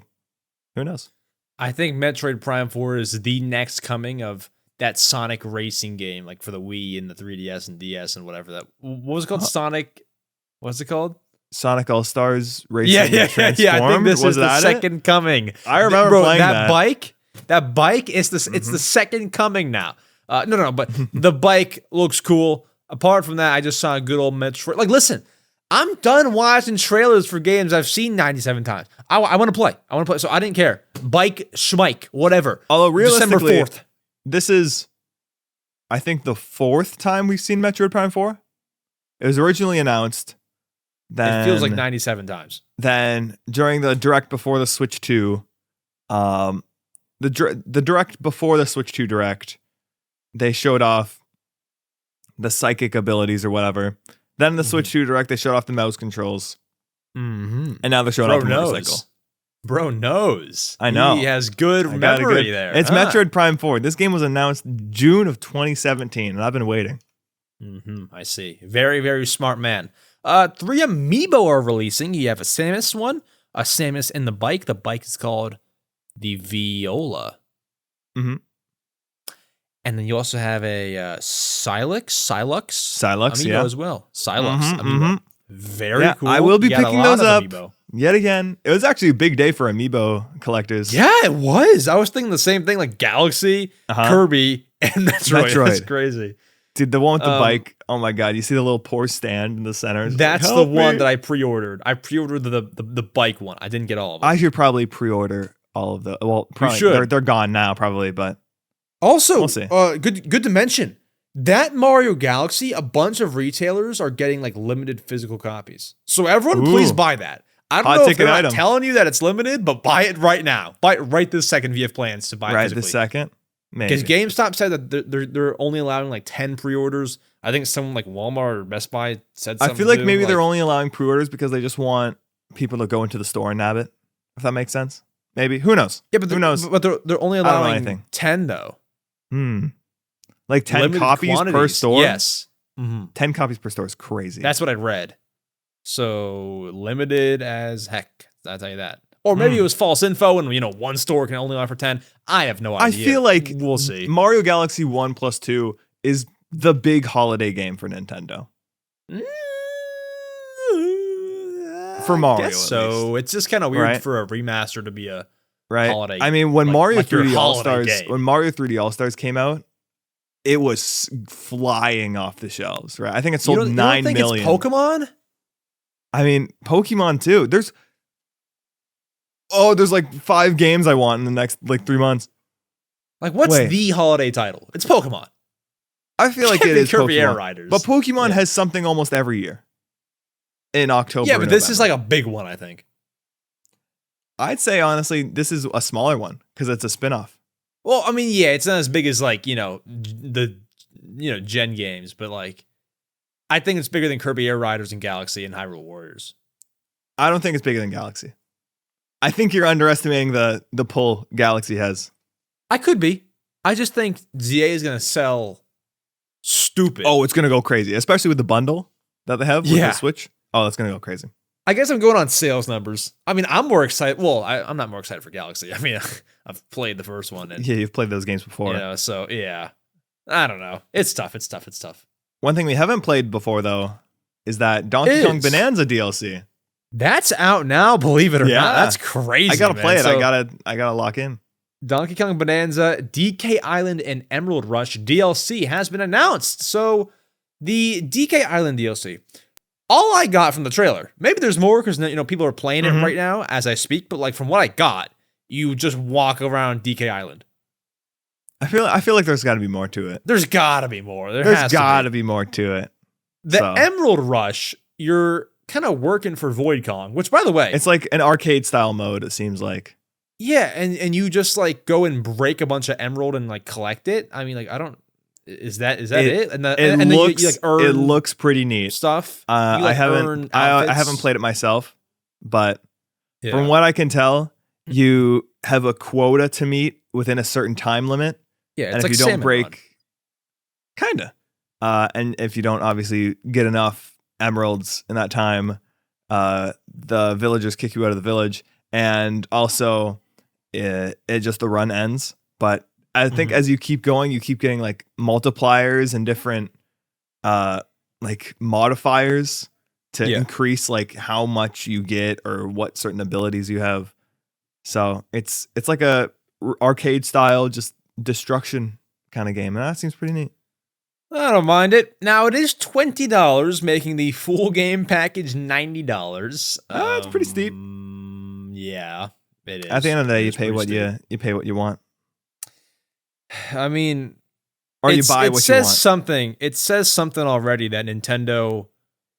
who knows? I think Metroid Prime 4 is the next coming of that Sonic racing game, like for the Wii and the 3DS and DS and whatever that. What was it called? Sonic. What's it called? Sonic All Stars Racing Yeah. I Transformed? think this Was is the that second coming. I remember Bro, playing that. That bike is the it's the second coming now. No, but the bike looks cool. Apart from that, I just saw a good old Metroid. Like, listen, I'm done watching trailers for games I've seen 97 times. I want to play. So I didn't care. Bike, schmike, whatever. Although realistically, December 4th. this is, I think, the 4th time we've seen Metroid Prime 4. It was originally announced. Then It feels like 97 times. Then during the direct before the Switch 2, the direct before the Switch 2 direct, they showed off the psychic abilities or whatever. Then the Switch 2 direct, they showed off the mouse controls. And now they're showing off the motorcycle. Bro knows. I know. He has good memory there. It's Metroid Prime 4. This game was announced June of 2017, and I've been waiting. I see. Very, very smart man. 3 amiibo are releasing. You have a Samus one, a Samus in the bike. The bike is called the Viola. And then you also have a Silux amiibo as well. Silux amiibo. Very cool. I will be picking those up amiibo. yet again. It was actually a big day for amiibo collectors. Yeah, it was. I was thinking the same thing, like Galaxy, Kirby, and Metroid. That's crazy. Dude, the one with the bike. Oh my god, you see the little poor stand in the center? That's the one that I pre-ordered. I pre-ordered the bike one. I didn't get all of them. I should probably pre-order all of the. Well, probably they're gone now, probably, but also, we'll see. Good to mention that Mario Galaxy. A bunch of retailers are getting like limited physical copies. So everyone, please buy that. I don't know if they're not telling you that it's limited, but buy it right now. Buy it right this second if you have plans to buy it physically. Right this second. Because GameStop said that they're only allowing like 10 pre-orders. I think someone like Walmart or Best Buy said something. I feel like maybe they're only allowing pre-orders because they just want people to go into the store and nab it. If that makes sense. Maybe. Who knows? Yeah, but who knows? But they're only allowing 10 though. Like 10 Limited copies quantities. per store? Yes. 10 copies per store is crazy. That's what I read. So limited as heck. I'll tell you that. Or maybe it was false info and, one store can only allow for 10. I have no idea. I feel like we'll see. Mario Galaxy 1 plus 2 is the big holiday game for Nintendo. For Mario, so it's just kind of weird for a remaster to be a holiday. I mean, when Mario 3D All Stars came out, it was flying off the shelves, right? I think it sold 9 million. It's Pokemon? I mean, Pokemon too. There's like 5 games I want in the next like 3 months. Like, what's the holiday title? It's Pokemon. I feel like it is Kirby Pokemon. Air Riders. But Pokemon has something almost every year in October. Yeah, but this is like a big one, I think. I'd say, honestly, this is a smaller one because it's a spinoff. Well, I mean, yeah, it's not as big as like, the Gen games, but like, I think it's bigger than Kirby Air Riders and Galaxy and Hyrule Warriors. I don't think it's bigger than Galaxy. I think you're underestimating the pull Galaxy has. I could be. I just think ZA is going to sell stupid. Oh, it's going to go crazy, especially with the bundle that they have with the Switch. Oh, that's going to go crazy. I guess I'm going on sales numbers. I mean, I'm more excited. Well, I'm not more excited for Galaxy. I mean, I've played the first one. And, yeah, you've played those games before. So, yeah. I don't know. It's tough. One thing we haven't played before, though, is that Donkey Kong Bonanza DLC. That's out now, believe it or not. That's crazy. I gotta play it. So, I gotta lock in. Donkey Kong Bonanza, DK Island, and Emerald Rush DLC has been announced. So the DK Island DLC, all I got from the trailer, maybe there's more because people are playing it right now as I speak, but like from what I got, you just walk around DK Island. I feel like there's got to be more to it. There's got to be more. There's got to be more to it. The Emerald Rush, you're kind of working for Void Kong, which, by the way, it's like an arcade style mode. It seems like. Yeah, and you just like go and break a bunch of emerald and like collect it. I mean, like I don't. Is that it? And then you like earn. It looks pretty neat stuff. I haven't played it myself, but from what I can tell, you have a quota to meet within a certain time limit. Yeah, it's and like if you don't break, run. Kinda. And if you don't obviously get enough emeralds in that time, the villagers kick you out of the village, and also it just the run ends. But I think as you keep going, you keep getting like multipliers and different like modifiers to increase like how much you get or what certain abilities you have. So it's like a arcade style, just destruction kind of game. And that seems pretty neat. I don't mind it. Now, it is $20, making the full game package $90. It's pretty steep. Yeah, it is. At the end of the day, you pay what you want. I mean, or you buy what you want. It says something already that Nintendo,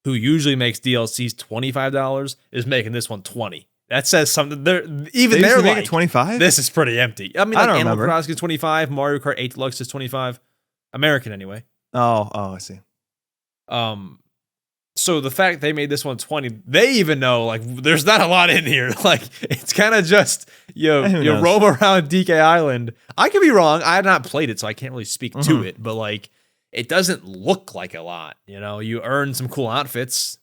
who usually makes DLCs $25, is making this one $20. That says something. They're like $25. This is pretty empty. I mean, like Animal remember. Crossing is $25, Mario Kart 8 Deluxe is $25, American anyway. Oh, I see. So the fact they made this one $20, they even know like there's not a lot in here. Like it's kind of just you roam around DK Island. I could be wrong. I have not played it, so I can't really speak to it. But like, it doesn't look like a lot. You know, you earn some cool outfits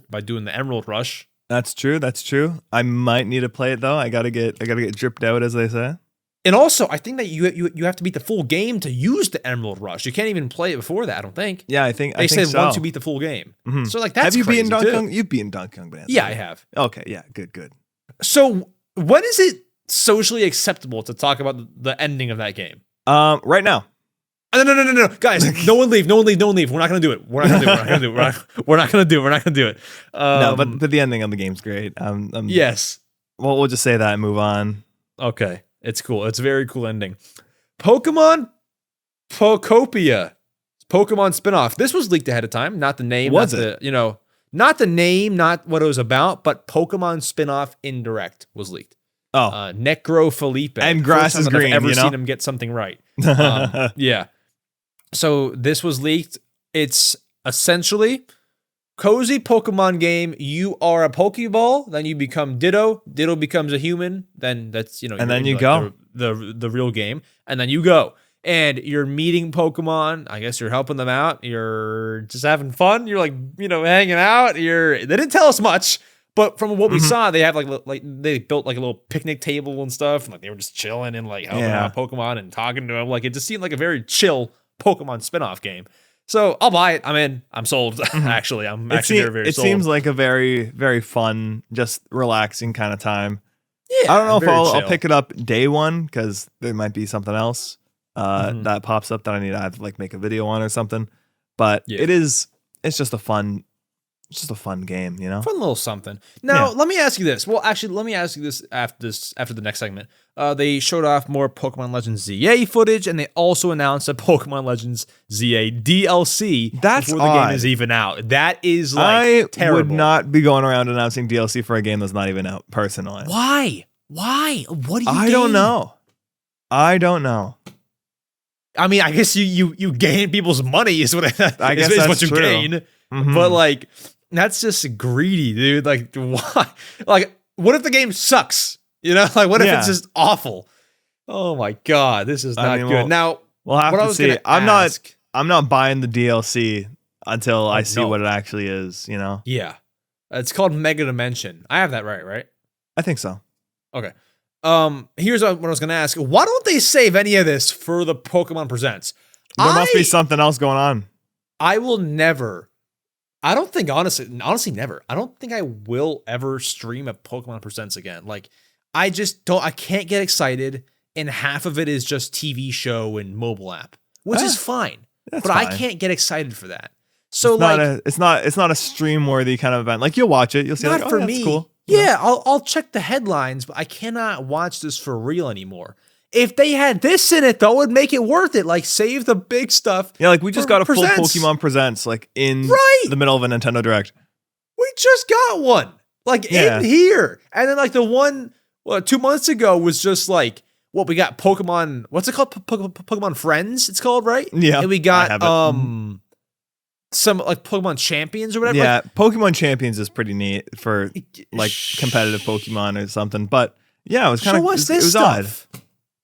by doing the Emerald Rush. That's true. I might need to play it though. I gotta get dripped out, as they say. And also, I think that you have to beat the full game to use the Emerald Rush. You can't even play it before that, I don't think. Yeah, I think they said so. once you beat the full game. So like that's have you crazy beaten Donkey too. Kong? You've beaten Donkey Kong Bonanza. Yeah, I have. Okay, yeah, good. So when is it socially acceptable to talk about the ending of that game? Right now. No, guys! No one leave! We're not gonna do it. We're not gonna do it. No, but the ending of the game's great. Yes. Well, we'll just say that and move on. Okay, it's cool. It's a very cool ending. Pokemon Pokopia, Pokemon spinoff. This was leaked ahead of time. Not the name. Was it? Not the name, not what it was about, but Pokemon spinoff indirect was leaked. Oh, Necro Felipe and grass is green. I've ever seen him get something right. Yeah. So this was leaked. It's essentially cozy Pokemon game. You are a Pokeball, then you become Ditto. Ditto becomes a human. Then that's and then you go the real game, and then you go and you're meeting Pokemon. I guess you're helping them out. You're just having fun. You're like hanging out. They didn't tell us much. But from what we saw, they have like they built like a little picnic table and stuff, and like they were just chilling and like helping out Pokemon and talking to them. Like it just seemed like a very chill Pokemon spinoff game. So I'll buy it. I'm in. I'm sold. Actually, I'm actually very sold. It seems like a very, very fun, just relaxing kind of time. Yeah, I don't know if I'll pick it up day one because there might be something else that pops up that I need to have to like make a video on or something. But it's just a fun. It's just a fun game, Fun little something. Now, let me ask you this. Well, actually, let me ask you this after the next segment. They showed off more Pokemon Legends ZA footage, and they also announced a Pokemon Legends ZA DLC before the game is even out. That is terrible. I would not be going around announcing DLC for a game that's not even out, personally. Why? What do you I don't know. I mean, I guess you gain people's money is what I guess that's what you true. gain. But like that's just greedy, dude. Like why? Like what if the game sucks? Like what if it's just awful? Oh my god, this is not good. Now we'll have to see. I'm not buying the DLC until I see what it actually is. Yeah, it's called Mega Dimension. I have that right? I think so. Okay. Here's what I was gonna ask. Why don't they save any of this for the Pokemon Presents? There must be something else going on. I will never. I don't think honestly never. I don't think I will ever stream a Pokemon Presents again. Like I just don't. I can't get excited, and half of it is just TV show and mobile app, which is fine. But fine. I can't get excited for that. So it's not a stream worthy kind of event. Like you'll watch it, you'll see not like, for that's me. Cool. Yeah, I'll check the headlines, but I cannot watch this for real anymore. If they had this in it, though, it would make it worth it. Like, save the big stuff. Yeah, like we just got a full Pokemon Presents, like in the middle of a Nintendo Direct. We just got one, like in here, and then like the one 2 months ago was just like, we got Pokemon. What's it called? Pokemon Friends. It's called, right? Yeah. And we got some like Pokemon Champions or whatever. Yeah, Pokemon Champions is pretty neat for like competitive Pokemon or something. But yeah, it was kind of it was odd.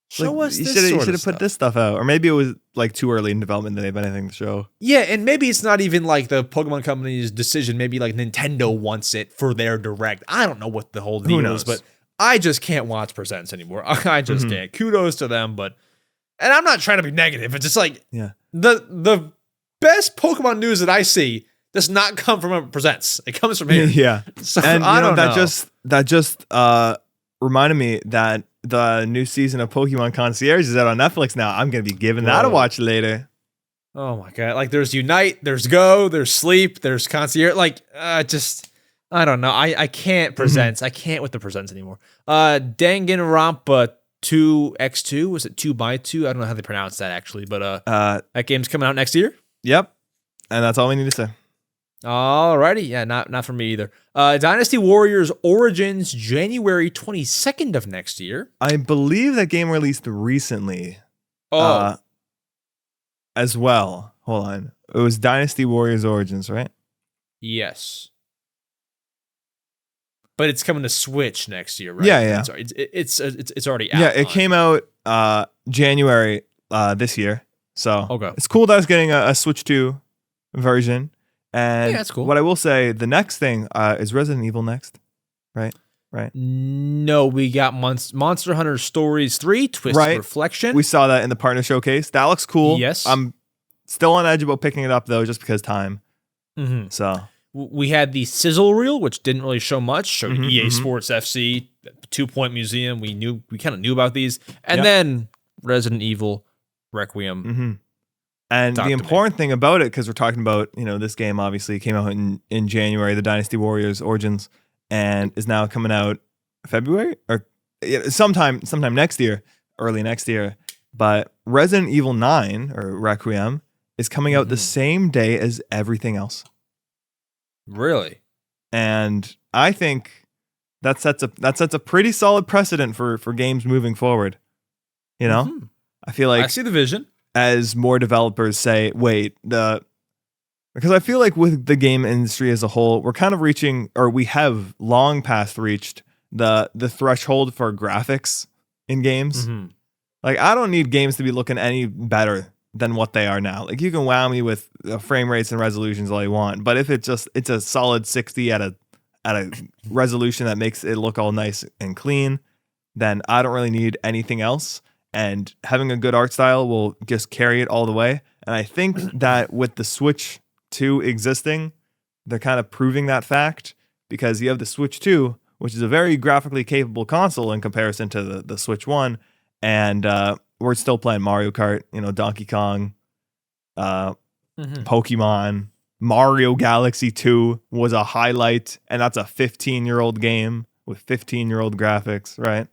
Show us this. You should have put this stuff out, or maybe it was like too early in development that they have anything to show. Yeah, and maybe it's not even like the Pokemon company's decision. Maybe like Nintendo wants it for their Direct. I don't know what the whole deal is, but I just can't watch Presents anymore. I just can't. Kudos to them, and I'm not trying to be negative. It's just like the best Pokemon news that I see does not come from a Presents. It comes from here. Yeah. So, And I don't know. that just reminded me that the new season of Pokemon Concierge is out on Netflix now. I'm gonna be giving that a watch later. Oh my god! Like there's Unite, there's Go, there's Sleep, there's Concierge. Like just I don't know. I can't Presents. I can't with the Presents anymore. Danganronpa 2x2, was it 2x2? I don't know how they pronounce that actually, but that game's coming out next year. Yep. And that's all we need to say. Alrighty, yeah, not for me either. Dynasty Warriors Origins, January 22nd of next year. I believe that game released recently. As well. Hold on. It was Dynasty Warriors Origins, right? Yes. But it's coming to Switch next year, right? Yeah. It's already out. Yeah, it came out January this year. So okay. It's cool that it's getting a Switch 2 version. And yeah, that's cool. What I will say, the next thing is Resident Evil next, right? No, we got Monster Hunter Stories 3, Twisted Reflection. We saw that in the partner showcase. That looks cool. Yes. I'm still on edge about picking it up, though, just because time. Mm-hmm. So we had the Sizzle Reel, which didn't really show much. Showed EA Sports FC, 2 Point Museum. We kind of knew about these. And then Resident Evil Requiem. Mm-hmm. And the important thing about it, because we're talking about, this game obviously came out in January, the Dynasty Warriors Origins, and is now coming out February or sometime next year, early next year. But Resident Evil 9 or Requiem is coming out the same day as everything else. Really? And I think that sets a pretty solid precedent for games moving forward. I feel like I see the vision. As more developers say, because I feel like with the game industry as a whole, we're kind of reaching, or we have long past reached the threshold for graphics in games. Like, I don't need games to be looking any better than what they are now. Like, you can wow me with frame rates and resolutions all you want, but if it's a solid 60 at a resolution that makes it look all nice and clean, then I don't really need anything else. And having a good art style will just carry it all the way. And I think that with the Switch 2 existing, they're kind of proving that fact, because you have the Switch 2, which is a very graphically capable console in comparison to the Switch 1. And we're still playing Mario Kart, Donkey Kong, Pokemon, Mario Galaxy 2 was a highlight. And that's a 15-year-old game with 15-year-old graphics, right?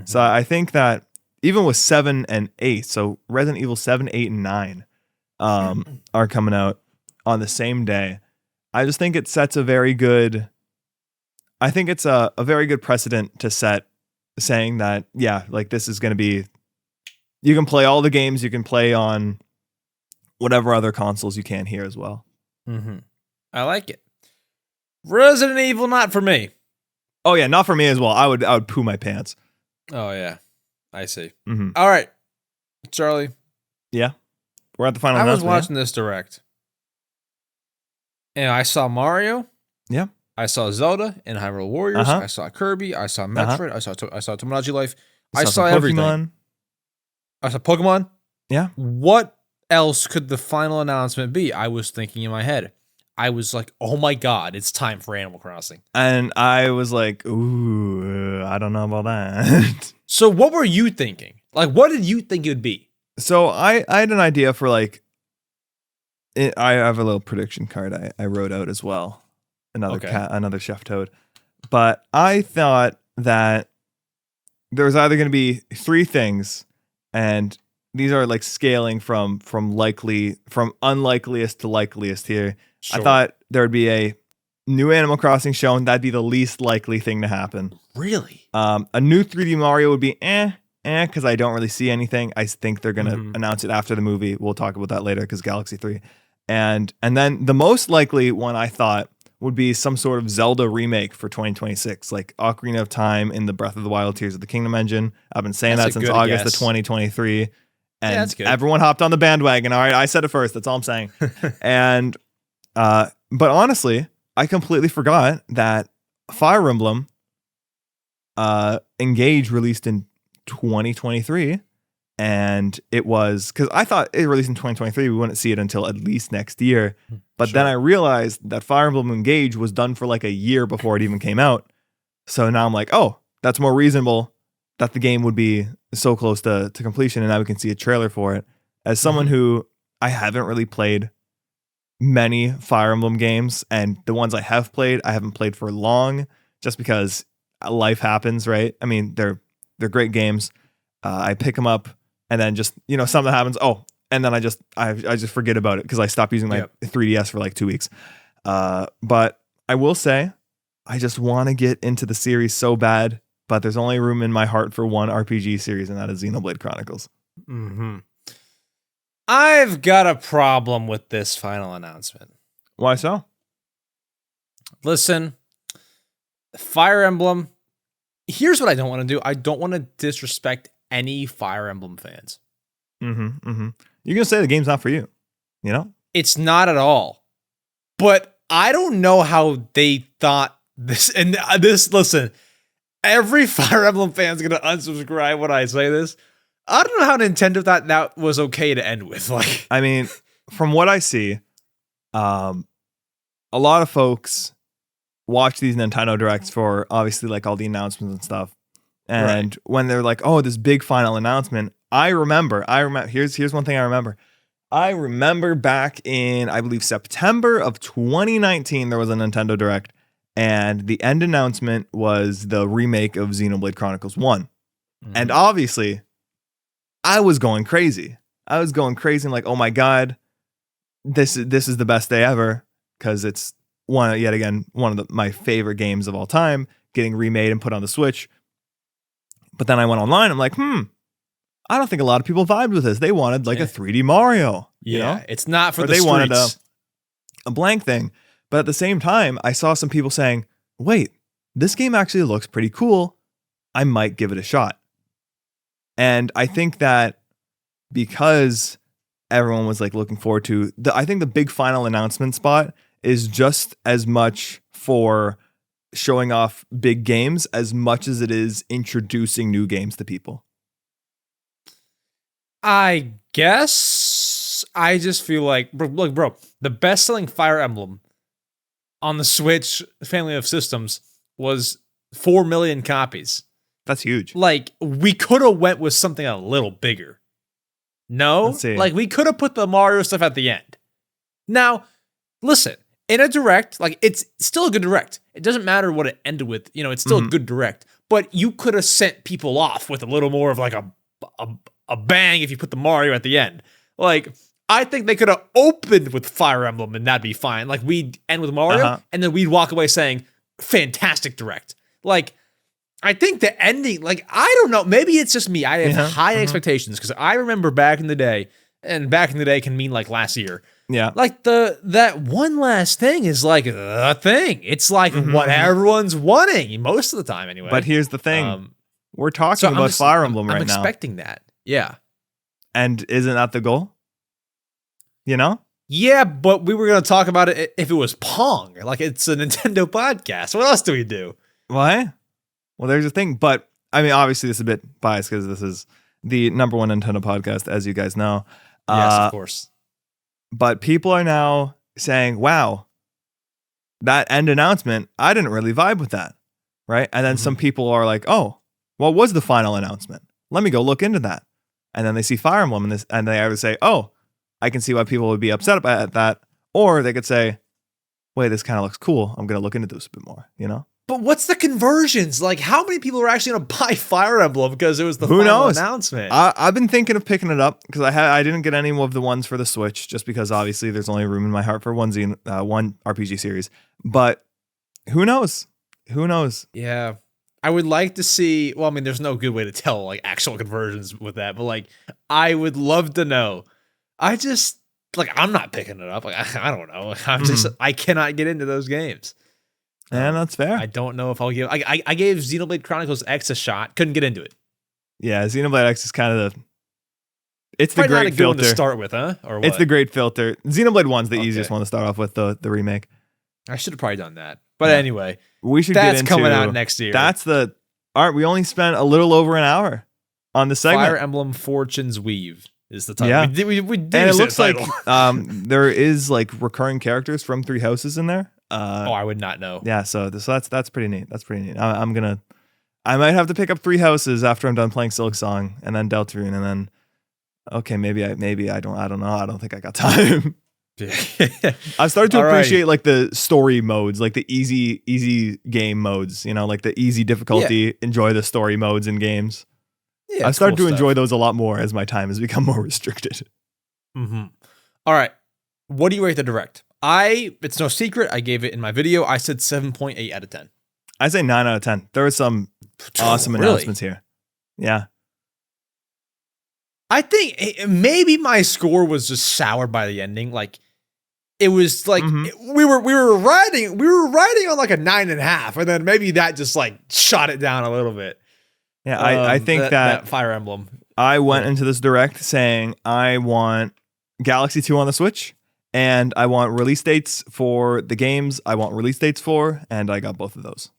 So I think that even with 7 and 8, so Resident Evil 7, 8, and 9 are coming out on the same day. I just think it sets a very good precedent to set, saying that, this is going to be, you can play all the games you can play on whatever other consoles you can here as well. I like it. Resident Evil, not for me. Oh yeah, not for me as well. I would poo my pants. Oh yeah. I see. All right, Charlie. Yeah, we're at the final. I was watching this direct, and I saw Mario. Yeah, I saw Zelda and Hyrule Warriors. I saw Kirby. I saw Metroid. I saw Tomodachi Life. I saw everything. I saw Pokemon. Yeah. What else could the final announcement be? I was thinking in my head. I was like, oh my god, it's time for Animal Crossing. And I was like, ooh, I don't know about that. So what were you thinking? Like, what did you think it would be? So I had an idea for I have a little prediction card I wrote out as well. Another Chef Toad. But I thought that there was either going to be 3 things, and these are like scaling from unlikeliest to likeliest here. Sure. I thought there would be a new Animal Crossing shown. That'd be the least likely thing to happen. Really? A new 3D Mario would be because I don't really see anything. I think they're gonna announce it after the movie. We'll talk about that later, because Galaxy 3. And then the most likely one I thought would be some sort of Zelda remake for 2026, like Ocarina of Time in the Breath of the Wild Tears of the Kingdom engine. I've been saying that since August of 2023. And everyone hopped on the bandwagon. All right, I said it first. That's all I'm saying. And but honestly, I completely forgot that Fire Emblem Engage released in 2023, And it was because I thought it released in 2023. We wouldn't see it until at least next year. But then I realized that Fire Emblem Engage was done for like a year before it even came out. So now I'm like, oh, that's more reasonable that the game would be so close to completion. And now we can see a trailer for it. As someone who I haven't really played many Fire Emblem games, and the ones I have played, I haven't played for long just because life happens, right? I mean, they're great games. I pick them up and then just, something happens. Oh, and then I just forget about it because I stopped using my 3DS for like 2 weeks. But I will say, I just want to get into the series so bad, but there's only room in my heart for one RPG series, and that is Xenoblade Chronicles. Mm-hmm. I've got a problem with this final announcement. Why so? Listen, Fire Emblem, here's what I don't want to do. I don't want to disrespect any Fire Emblem fans. You're going to say the game's not for you, It's not at all. But I don't know how they thought this. And listen, every Fire Emblem fan's going to unsubscribe when I say this. I don't know how Nintendo thought that was okay to end with. Like, I mean, from what I see, a lot of folks watch these Nintendo Directs for obviously like all the announcements and stuff. And when they're like, oh, this big final announcement, I remember, here's one thing I remember. I remember back in, I believe, September of 2019, there was a Nintendo Direct, and the end announcement was the remake of Xenoblade Chronicles 1. And obviously, I was going crazy. I'm like, oh my God, this is the best day ever, because it's one of my favorite games of all time, getting remade and put on the Switch. But then I went online, I'm like, I don't think a lot of people vibed with this. They wanted like a 3D Mario. It's not for or the they streets. wanted a blank thing. But at the same time, I saw some people saying, wait, this game actually looks pretty cool. I might give it a shot. And I think that because everyone was like looking forward to I think the big final announcement spot is just as much for showing off big games as much as it is introducing new games to people. I guess I just feel like, bro, the best-selling Fire Emblem on the Switch family of systems was 4 million copies. That's huge. Like, we could have went with something a little bigger. No? Let's see. Like, we could have put the Mario stuff at the end. Now, listen, in a Direct, like, it's still a good Direct. It doesn't matter what it ended with. It's still a good Direct. But you could have sent people off with a little more of like a bang if you put the Mario at the end. Like, I think they could have opened with Fire Emblem and that'd be fine. Like, we'd end with Mario and then we'd walk away saying, fantastic Direct. Like, I think the ending, like, I don't know. Maybe it's just me. I have high expectations because I remember back in the day, and back in the day can mean like last year. Yeah. Like that one last thing is like the thing. It's like what everyone's wanting most of the time anyway. But here's the thing. We're talking about Fire Emblem right now. I'm expecting that. Yeah. And isn't that the goal? Yeah, but we were going to talk about it if it was Pong. Like, it's a Nintendo podcast. What else do we do? Why? Well, there's a thing. But, I mean, obviously this is a bit biased because this is the number one Nintendo podcast, as you guys know. Yes, of course. But people are now saying, wow, that end announcement, I didn't really vibe with that. Right? And then some people are like, oh, what was the final announcement? Let me go look into that. And then they see Fire Emblem and they either say, oh, I can see why people would be upset about that. Or they could say, wait, this kind of looks cool. I'm going to look into this a bit more, But what's the conversions? Like, how many people are actually going to buy Fire Emblem because it was the final announcement? I've been thinking of picking it up because I didn't get any of the ones for the Switch just because obviously there's only room in my heart for one RPG series. But who knows? Who knows? Yeah. I would like to see, well, I mean, there's no good way to tell like actual conversions with that, but like, I would love to know. I just, like, I'm not picking it up. Like, I don't know. I cannot get into those games. And that's fair. I don't know if I'll give, I gave Xenoblade Chronicles X a shot. Couldn't get into it. Yeah, Xenoblade X is kind of it's probably the great not a good one filter to start with, huh? Or what? It's the great filter. Xenoblade 1's the easiest one to start off with, the remake. I should have probably done that. But anyway, we should that's get into coming out next year. We only spent a little over an hour on the segment. Fire Emblem Fortune's Weave is the title. Yeah. We did And it say looks the like title. there is like recurring characters from Three Houses in there. I would not know. Yeah, so that's pretty neat. That's pretty neat. I might have to pick up Three Houses after I'm done playing Silk Song, and then Deltarune, and then okay, maybe I don't know. I don't think I got time. I've started to appreciate like the story modes, like the easy game modes, you know, like the easy difficulty, enjoy the story modes in games. Yeah, I've started to enjoy those a lot more as my time has become more restricted. Mm-hmm. All right. What do you rate the Direct? It's no secret, I gave it in my video. I said 7.8 out of 10. I say 9 out of 10. There were some awesome announcements here. Yeah. I think maybe my score was just soured by the ending. Like, it was like we were riding on like a 9.5, and then maybe that just like shot it down a little bit. Yeah, I think that Fire Emblem. I went into this Direct saying I want Galaxy 2 on the Switch, and I want release dates for the games I want release dates for, and I got both of those.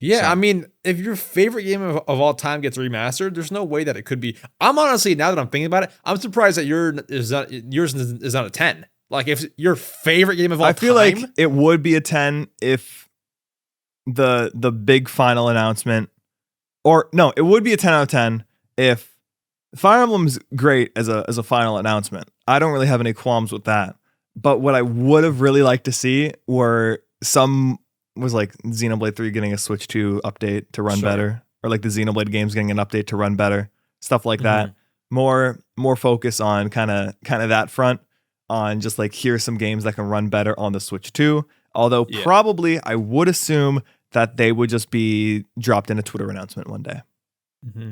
Yeah, So. I mean, if your favorite game of all time gets remastered, there's no way that it could be. I'm honestly, now that I'm thinking about it, I'm surprised that yours is not a 10. Like, if your favorite game of all time, I feel like it would be a 10 if the big final announcement, or no, it would be a 10 out of 10 if Fire Emblem's great as a final announcement. I don't really have any qualms with that. But what I would have really liked to see was like Xenoblade 3 getting a Switch 2 update to run better, or like the Xenoblade games getting an update to run better, stuff like that. More focus on kind of that front, on just like here's some games that can run better on the Switch 2. Although probably I would assume that they would just be dropped in a Twitter announcement one day. Mm-hmm.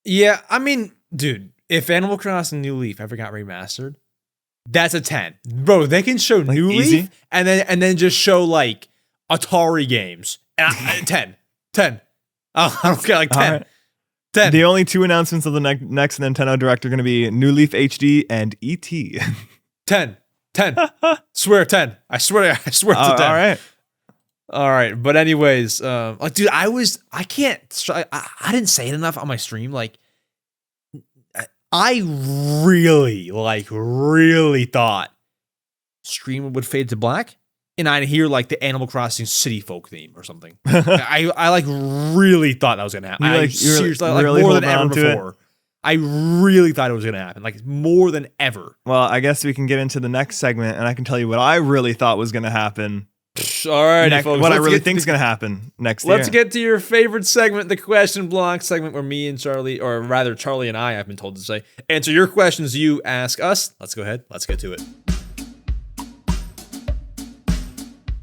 Yeah, I mean, dude, if Animal Crossing New Leaf ever got remastered, that's a 10. Bro, they can show like New Leaf and then just show like Atari games. 10. I don't care, like 10. Right. 10. The only two announcements of the next Nintendo Direct are going to be New Leaf HD and E.T. 10. Swear 10. I swear to 10. All right. But anyways, like, dude, I didn't say it enough on my stream. Like, I really thought stream would fade to black, and I'd hear like the Animal Crossing City Folk theme or something. I like really thought that was gonna happen. Seriously, like really more than ever before. I really thought it was gonna happen, like more than ever. Well, I guess we can get into the next segment, and I can tell you what I really thought was gonna happen. All right, folks. What I really think is gonna happen next year. Let's get to your favorite segment, the question block segment, where me and Charlie, or rather Charlie and I've been told to say, answer your questions you ask us. Let's go ahead. Let's get to it.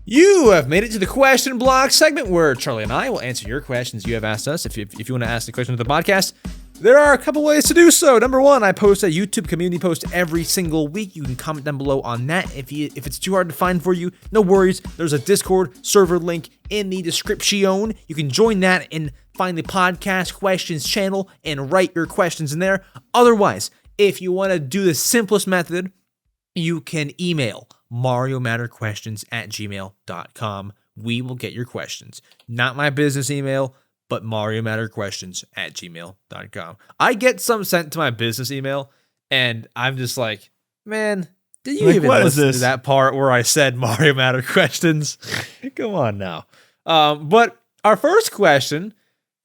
You have made it to the question block segment where Charlie and I will answer your questions you have asked us. If you want to ask the question of the podcast, there are a couple ways to do so. Number one, I post a YouTube community post every single week. You can comment down below on that. If it's too hard to find for you, no worries. There's a Discord server link in the description. You can join that and find the podcast questions channel and write your questions in there. Otherwise, if you want to do the simplest method, you can email mariomatterquestions@gmail.com. We will get your questions. Not my business email, but mariomatterquestions@gmail.com. I get some sent to my business email, and I'm just like, man, did you even listen to that part where I said Mario Matter Questions? Come on now. But our first question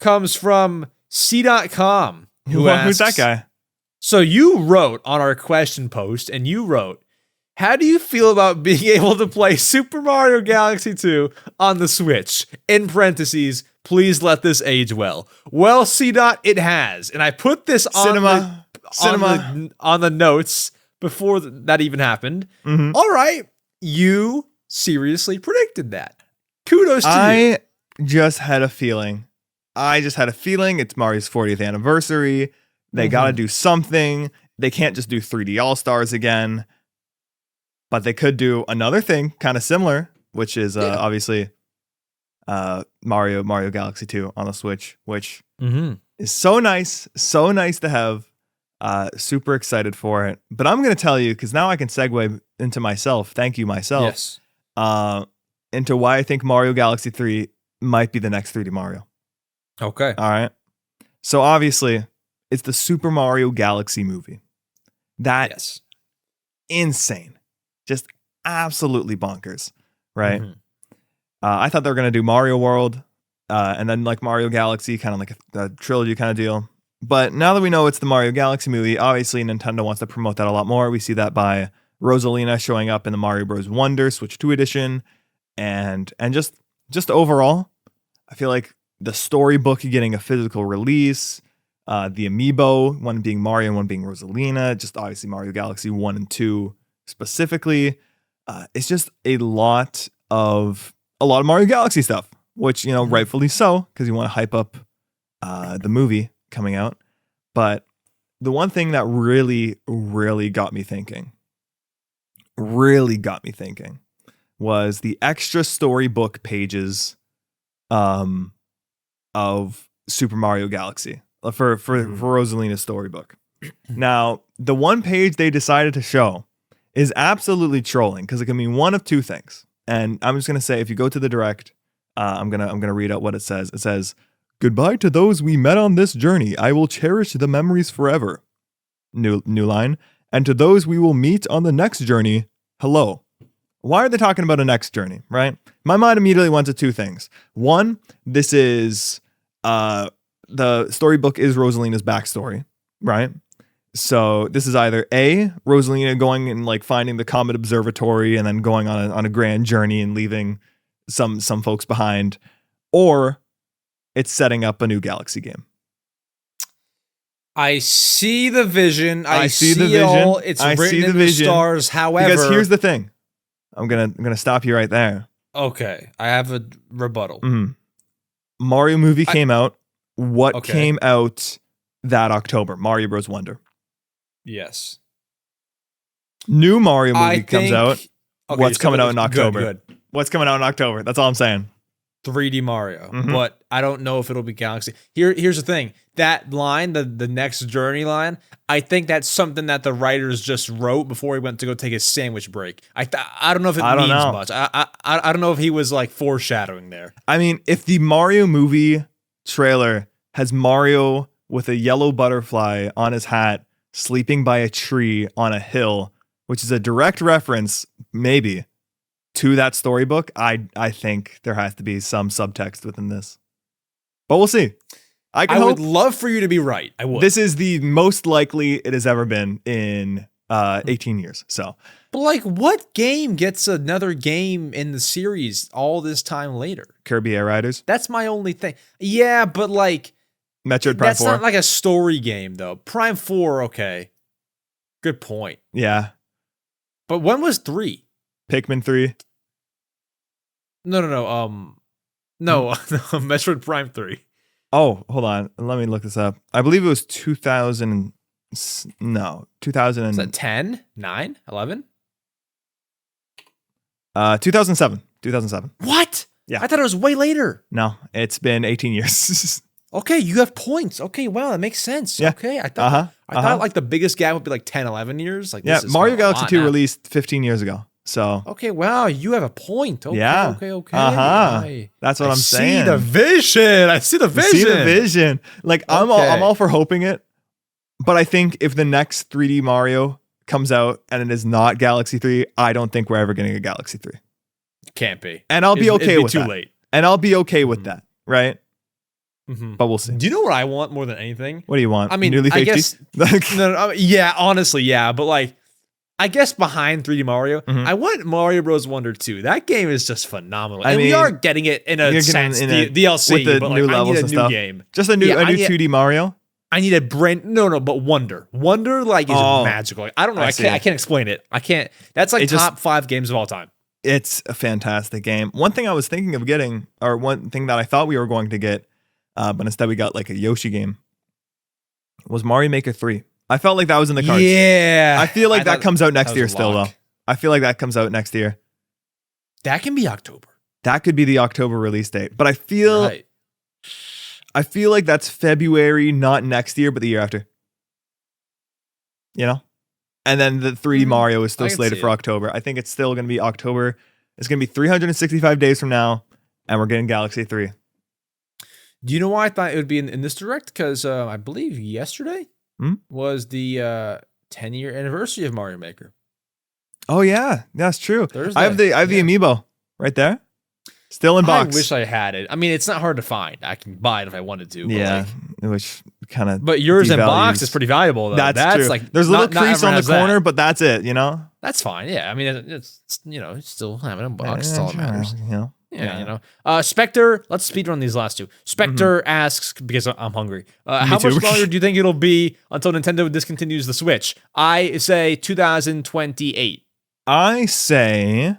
comes from cdotkom, who asks, who's that guy? So you wrote on our question post, and you wrote, how do you feel about being able to play Super Mario Galaxy 2 on the Switch? In parentheses, please let this age well. Well, C-Dot, it has. And I put this on the notes before that even happened. Mm-hmm. All right. You seriously predicted that. Kudos to you. I just had a feeling. It's Mario's 40th anniversary. They got to do something. They can't just do 3D All-Stars again. But they could do another thing kind of similar, which is obviously Mario Galaxy 2 on the Switch, which is so nice to have. Super excited for it. But I'm going to tell you, because now I can segue into myself. Thank you, myself. Yes. Into why I think Mario Galaxy 3 might be the next 3D Mario. Okay. All right. So obviously, It's the Super Mario Galaxy movie. That's insane. Just absolutely bonkers, right? Mm-hmm. I thought they were going to do Mario World and then like Mario Galaxy, kind of like a trilogy kind of deal. But now that we know it's the Mario Galaxy movie, obviously Nintendo wants to promote that a lot more. We see that by Rosalina showing up in the Mario Bros. Wonder Switch 2 edition. And just overall, I feel like the storybook getting a physical release, the amiibo, one being Mario and one being Rosalina, just obviously Mario Galaxy 1 and 2 specifically. It's just a lot of Mario Galaxy stuff, which, rightfully so, because you want to hype up the movie coming out. But the one thing that really, really got me thinking was the extra storybook pages of Super Mario Galaxy for Rosalina's storybook. Now, the one page they decided to show is absolutely trolling because it can mean one of two things. And I'm just going to say, if you go to the direct, I'm going to read out what it says. It says, "Goodbye to those we met on this journey. I will cherish the memories forever." New line. "And to those we will meet on the next journey, hello." Why are they talking about a next journey, right? My mind immediately went to two things. One, this is the storybook is Rosalina's backstory, right? So this is either A, Rosalina going and like finding the Comet Observatory and then going on a grand journey and leaving some folks behind, or it's setting up a new Galaxy game. I see the vision. I see the vision. It's written in the stars. However, because here's the thing, I'm gonna stop you right there. Okay, I have a rebuttal. Mm-hmm. Mario movie came out. What came out that October? Mario Bros. Wonder. Yes. New Mario movie comes out. Okay, what's coming out in October? Good. What's coming out in October? That's all I'm saying. 3D Mario, Mm-hmm. but I don't know if it'll be Galaxy. Here's the thing. That line, the next journey line, I think that's something that the writers just wrote before he went to go take his sandwich break. I don't know if it means much. I don't know if he was like foreshadowing there. I mean, if the Mario movie trailer has Mario with a yellow butterfly on his hat sleeping by a tree on a hill, which is a direct reference, maybe, to that storybook, I think there has to be some subtext within this. But we'll see. I would love for you to be right. I would. This is the most likely it has ever been in 18 years. So, but like, what game gets another game in the series all this time later? Kirby Air Riders. That's my only thing. Yeah, but like, Metroid Prime 4. That's not like a story game though. Prime 4, okay. Good point. Yeah. But when was 3? Pikmin 3. No. No, Metroid Prime 3. Oh, hold on. Let me look this up. I believe it was 2000. No, 2000. Is that 10, 9, 11? 2007. 2007. What? Yeah. I thought it was way later. No, it's been 18 years. Okay, you have points. Okay, wow, that makes sense. Yeah. Okay, I thought like the biggest gap would be like 10, 11 years. Like, yeah, this is Mario Galaxy 2 now. released 15 years ago. So okay, wow, you have a point. Okay, yeah. Okay. That's what I'm saying. I see the vision. Like I'm all for hoping it, but I think if the next 3D Mario comes out and it is not Galaxy 3, I don't think we're ever getting a Galaxy 3. Can't be. And I'll be okay with that. Too late. And I'll be okay with that, right? Mm-hmm. But we'll see. Do you know what I want more than anything? What do you want? I mean, Newly I guess yeah, honestly, yeah, but like, I guess behind 3D Mario, I want Mario Bros. Wonder 2. That game is just phenomenal. And we are getting it in a sense, DLC, with the but new levels I need a and new stuff. game. Just a new 2D Mario. I need a brand but Wonder. Wonder like is magical. Like, I don't know. I can't explain it. I can't. That's like top 5 games of all time. It's a fantastic game. One thing I was thinking of getting, or one thing that I thought we were going to get, but instead we got like a Yoshi game, was Mario Maker 3. I felt like that was in the cards. Yeah. I feel like that comes out next year still, though. I feel like that comes out next year. That can be October. That could be the October release date. But I feel like that's February, not next year, but the year after. You know? And then the 3D Mario is still slated for October. I think it's still going to be October. It's going to be 365 days from now, and we're getting Galaxy 3. Do you know why I thought it would be in this direct? Because I believe yesterday was the 10-year anniversary of Mario Maker. Oh yeah, that's true. Thursday. I have the amiibo right there, still in box. I wish I had it. I mean, it's not hard to find. I can buy it if I wanted to. Yeah, which kind of. But yours in box is pretty valuable though. That's true. Like there's a little crease on the corner, but that's it. You know. That's fine. Yeah, I mean, it's still having a box. That's all that matters. Yeah. Spectre, let's speedrun these last two. Spectre asks, because I'm hungry, how much longer do you think it'll be until Nintendo discontinues the Switch? I say 2028. I say,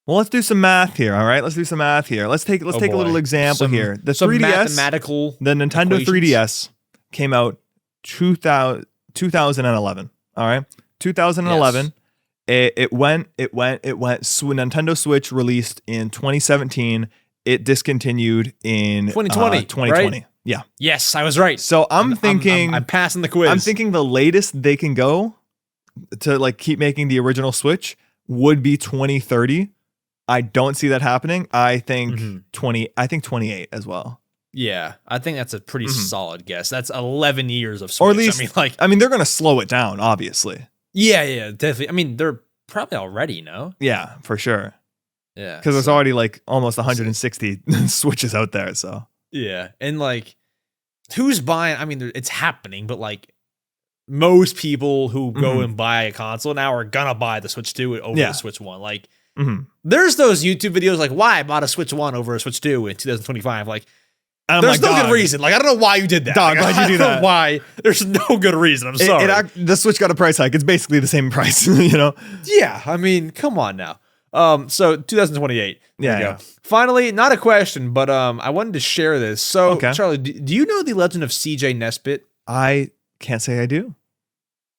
well, let's do some math here. All right, let's do some math here. Let's take a little example here. The 3DS, mathematical the Nintendo equations. 3DS came out 2011. All right, 2011. Yes. It went. Nintendo Switch released in 2017. It discontinued in 2020. 2020. Right? Yeah. Yes, I was right. So I'm thinking I'm passing the quiz. I'm thinking the latest they can go to like keep making the original Switch would be 2030. I don't see that happening. I think 28 as well. Yeah, I think that's a pretty solid guess. That's 11 years of Switch. Or at least, I mean, they're going to slow it down, obviously. Yeah, definitely. I mean, they're probably already, no? Yeah, for sure. Yeah. Because there's already like almost 160 Switches out there, so. Yeah, and like, who's buying? I mean, it's happening, but like, most people who go and buy a console now are gonna buy the Switch 2 over the Switch 1. Like, there's those YouTube videos like, why I bought a Switch 1 over a Switch 2 in 2025. Like, there's no good reason. Like, I don't know why you did that. Dog, why'd you do that? I don't know why. There's no good reason. I'm sorry. The Switch got a price hike. It's basically the same price, you know? Yeah, I mean, come on now. So 2028. There you Yeah. go. Finally, not a question, but I wanted to share this. So, Charlie, do you know the legend of CJ Nesbitt? I can't say I do.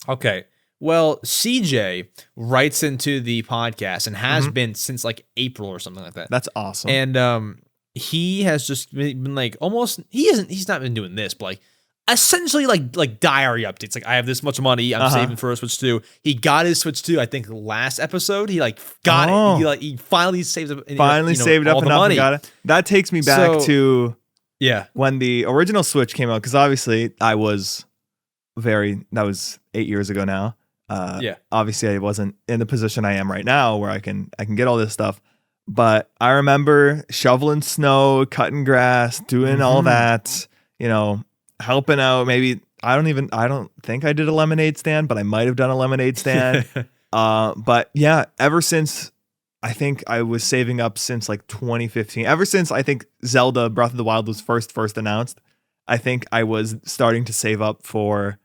Okay. Well, CJ writes into the podcast and has been since like April or something like that. That's awesome. And he has just been like he's not been doing this, but like essentially like diary updates. Like, I have this much money, I'm saving for a Switch 2. He got his Switch 2, I think last episode. He like got it. He finally saved up saved up enough and got it. That takes me back to when the original Switch came out, because obviously that was 8 years ago now. Obviously I wasn't in the position I am right now where I can get all this stuff. But I remember shoveling snow, cutting grass, doing all that, helping out. Maybe I don't think I did a lemonade stand, but I might have done a lemonade stand. But yeah, ever since, I think I was saving up since like 2015. Ever since I think Zelda Breath of the Wild was first announced, I think I was starting to save up for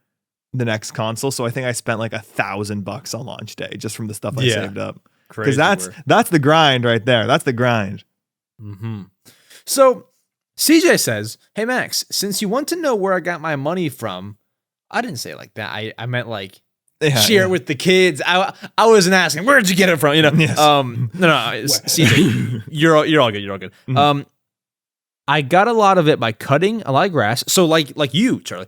the next console. So I think I spent like $1,000 on launch day just from the stuff I saved up. Because that's the grind right there. That's the grind. So CJ says, "Hey Max, since you want to know where I got my money from," I didn't say it like that. I meant like share it with the kids. I wasn't asking where'd you get it from. No, CJ, you're all good. You're all good. I got a lot of it by cutting a lot of grass. So like you, Charlie.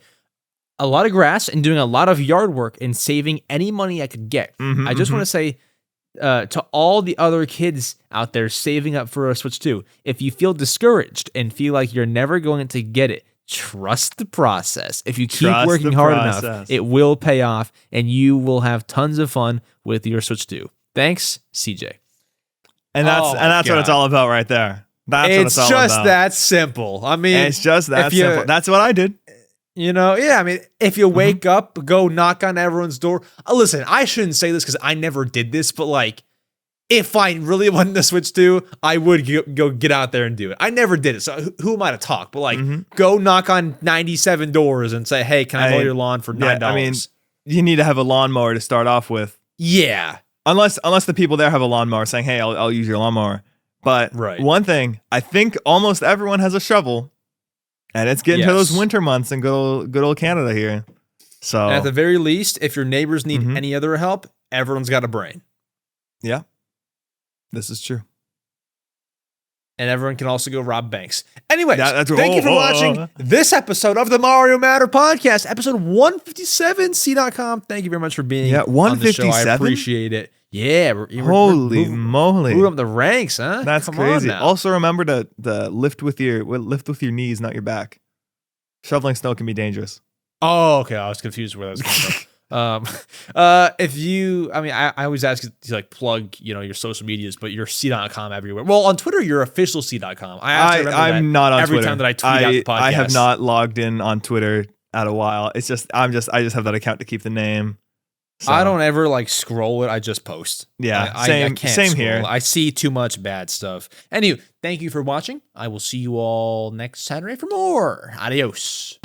A lot of grass and doing a lot of yard work and saving any money I could get. I just want to say to all the other kids out there saving up for a Switch 2, if you feel discouraged and feel like you're never going to get it, trust the process. If you keep working hard enough, it will pay off and you will have tons of fun with your Switch 2. Thanks, CJ. And that's what it's all about right there. That's what it's all just about. that simple. I mean, it's just that simple. That's what I did. I mean, if you wake up, go knock on everyone's door. Listen, I shouldn't say this because I never did this, but like, if I really wanted to Switch 2, I would go get out there and do it. I never did it, so who am I to talk? But like, go knock on 97 doors and say, "Hey, can I mow your lawn for $9?" I mean, you need to have a lawnmower to start off with. Yeah. Unless the people there have a lawnmower saying, "Hey, I'll use your lawnmower." But one thing, I think almost everyone has a shovel. And it's getting to those winter months in good old Canada here. So and at the very least, if your neighbors need any other help, everyone's got a brain. Yeah, this is true. And everyone can also go rob banks. Anyways, thank you for watching this episode of the Mario Matter podcast, episode 157, cdotkom. Thank you very much for being on the show. I appreciate it. Yeah. Holy moly. Move up the ranks, huh? That's Come crazy. on now. Also remember to lift with your knees, not your back. Shoveling snow can be dangerous. Oh, okay. I was confused where that was coming from. If you, I mean, I always ask you to like plug, your social medias, but you're c.com everywhere. Well, on Twitter, you're official c.com. I'm not on every Twitter. time that I tweet out the podcast. I have not logged in on Twitter at a while. It's just, I just have that account to keep the name. So. I don't ever like scroll it. I just post. Yeah, I can't same scroll. here. I see too much bad stuff. Anyway, thank you for watching. I will see you all next Saturday for more. Adios.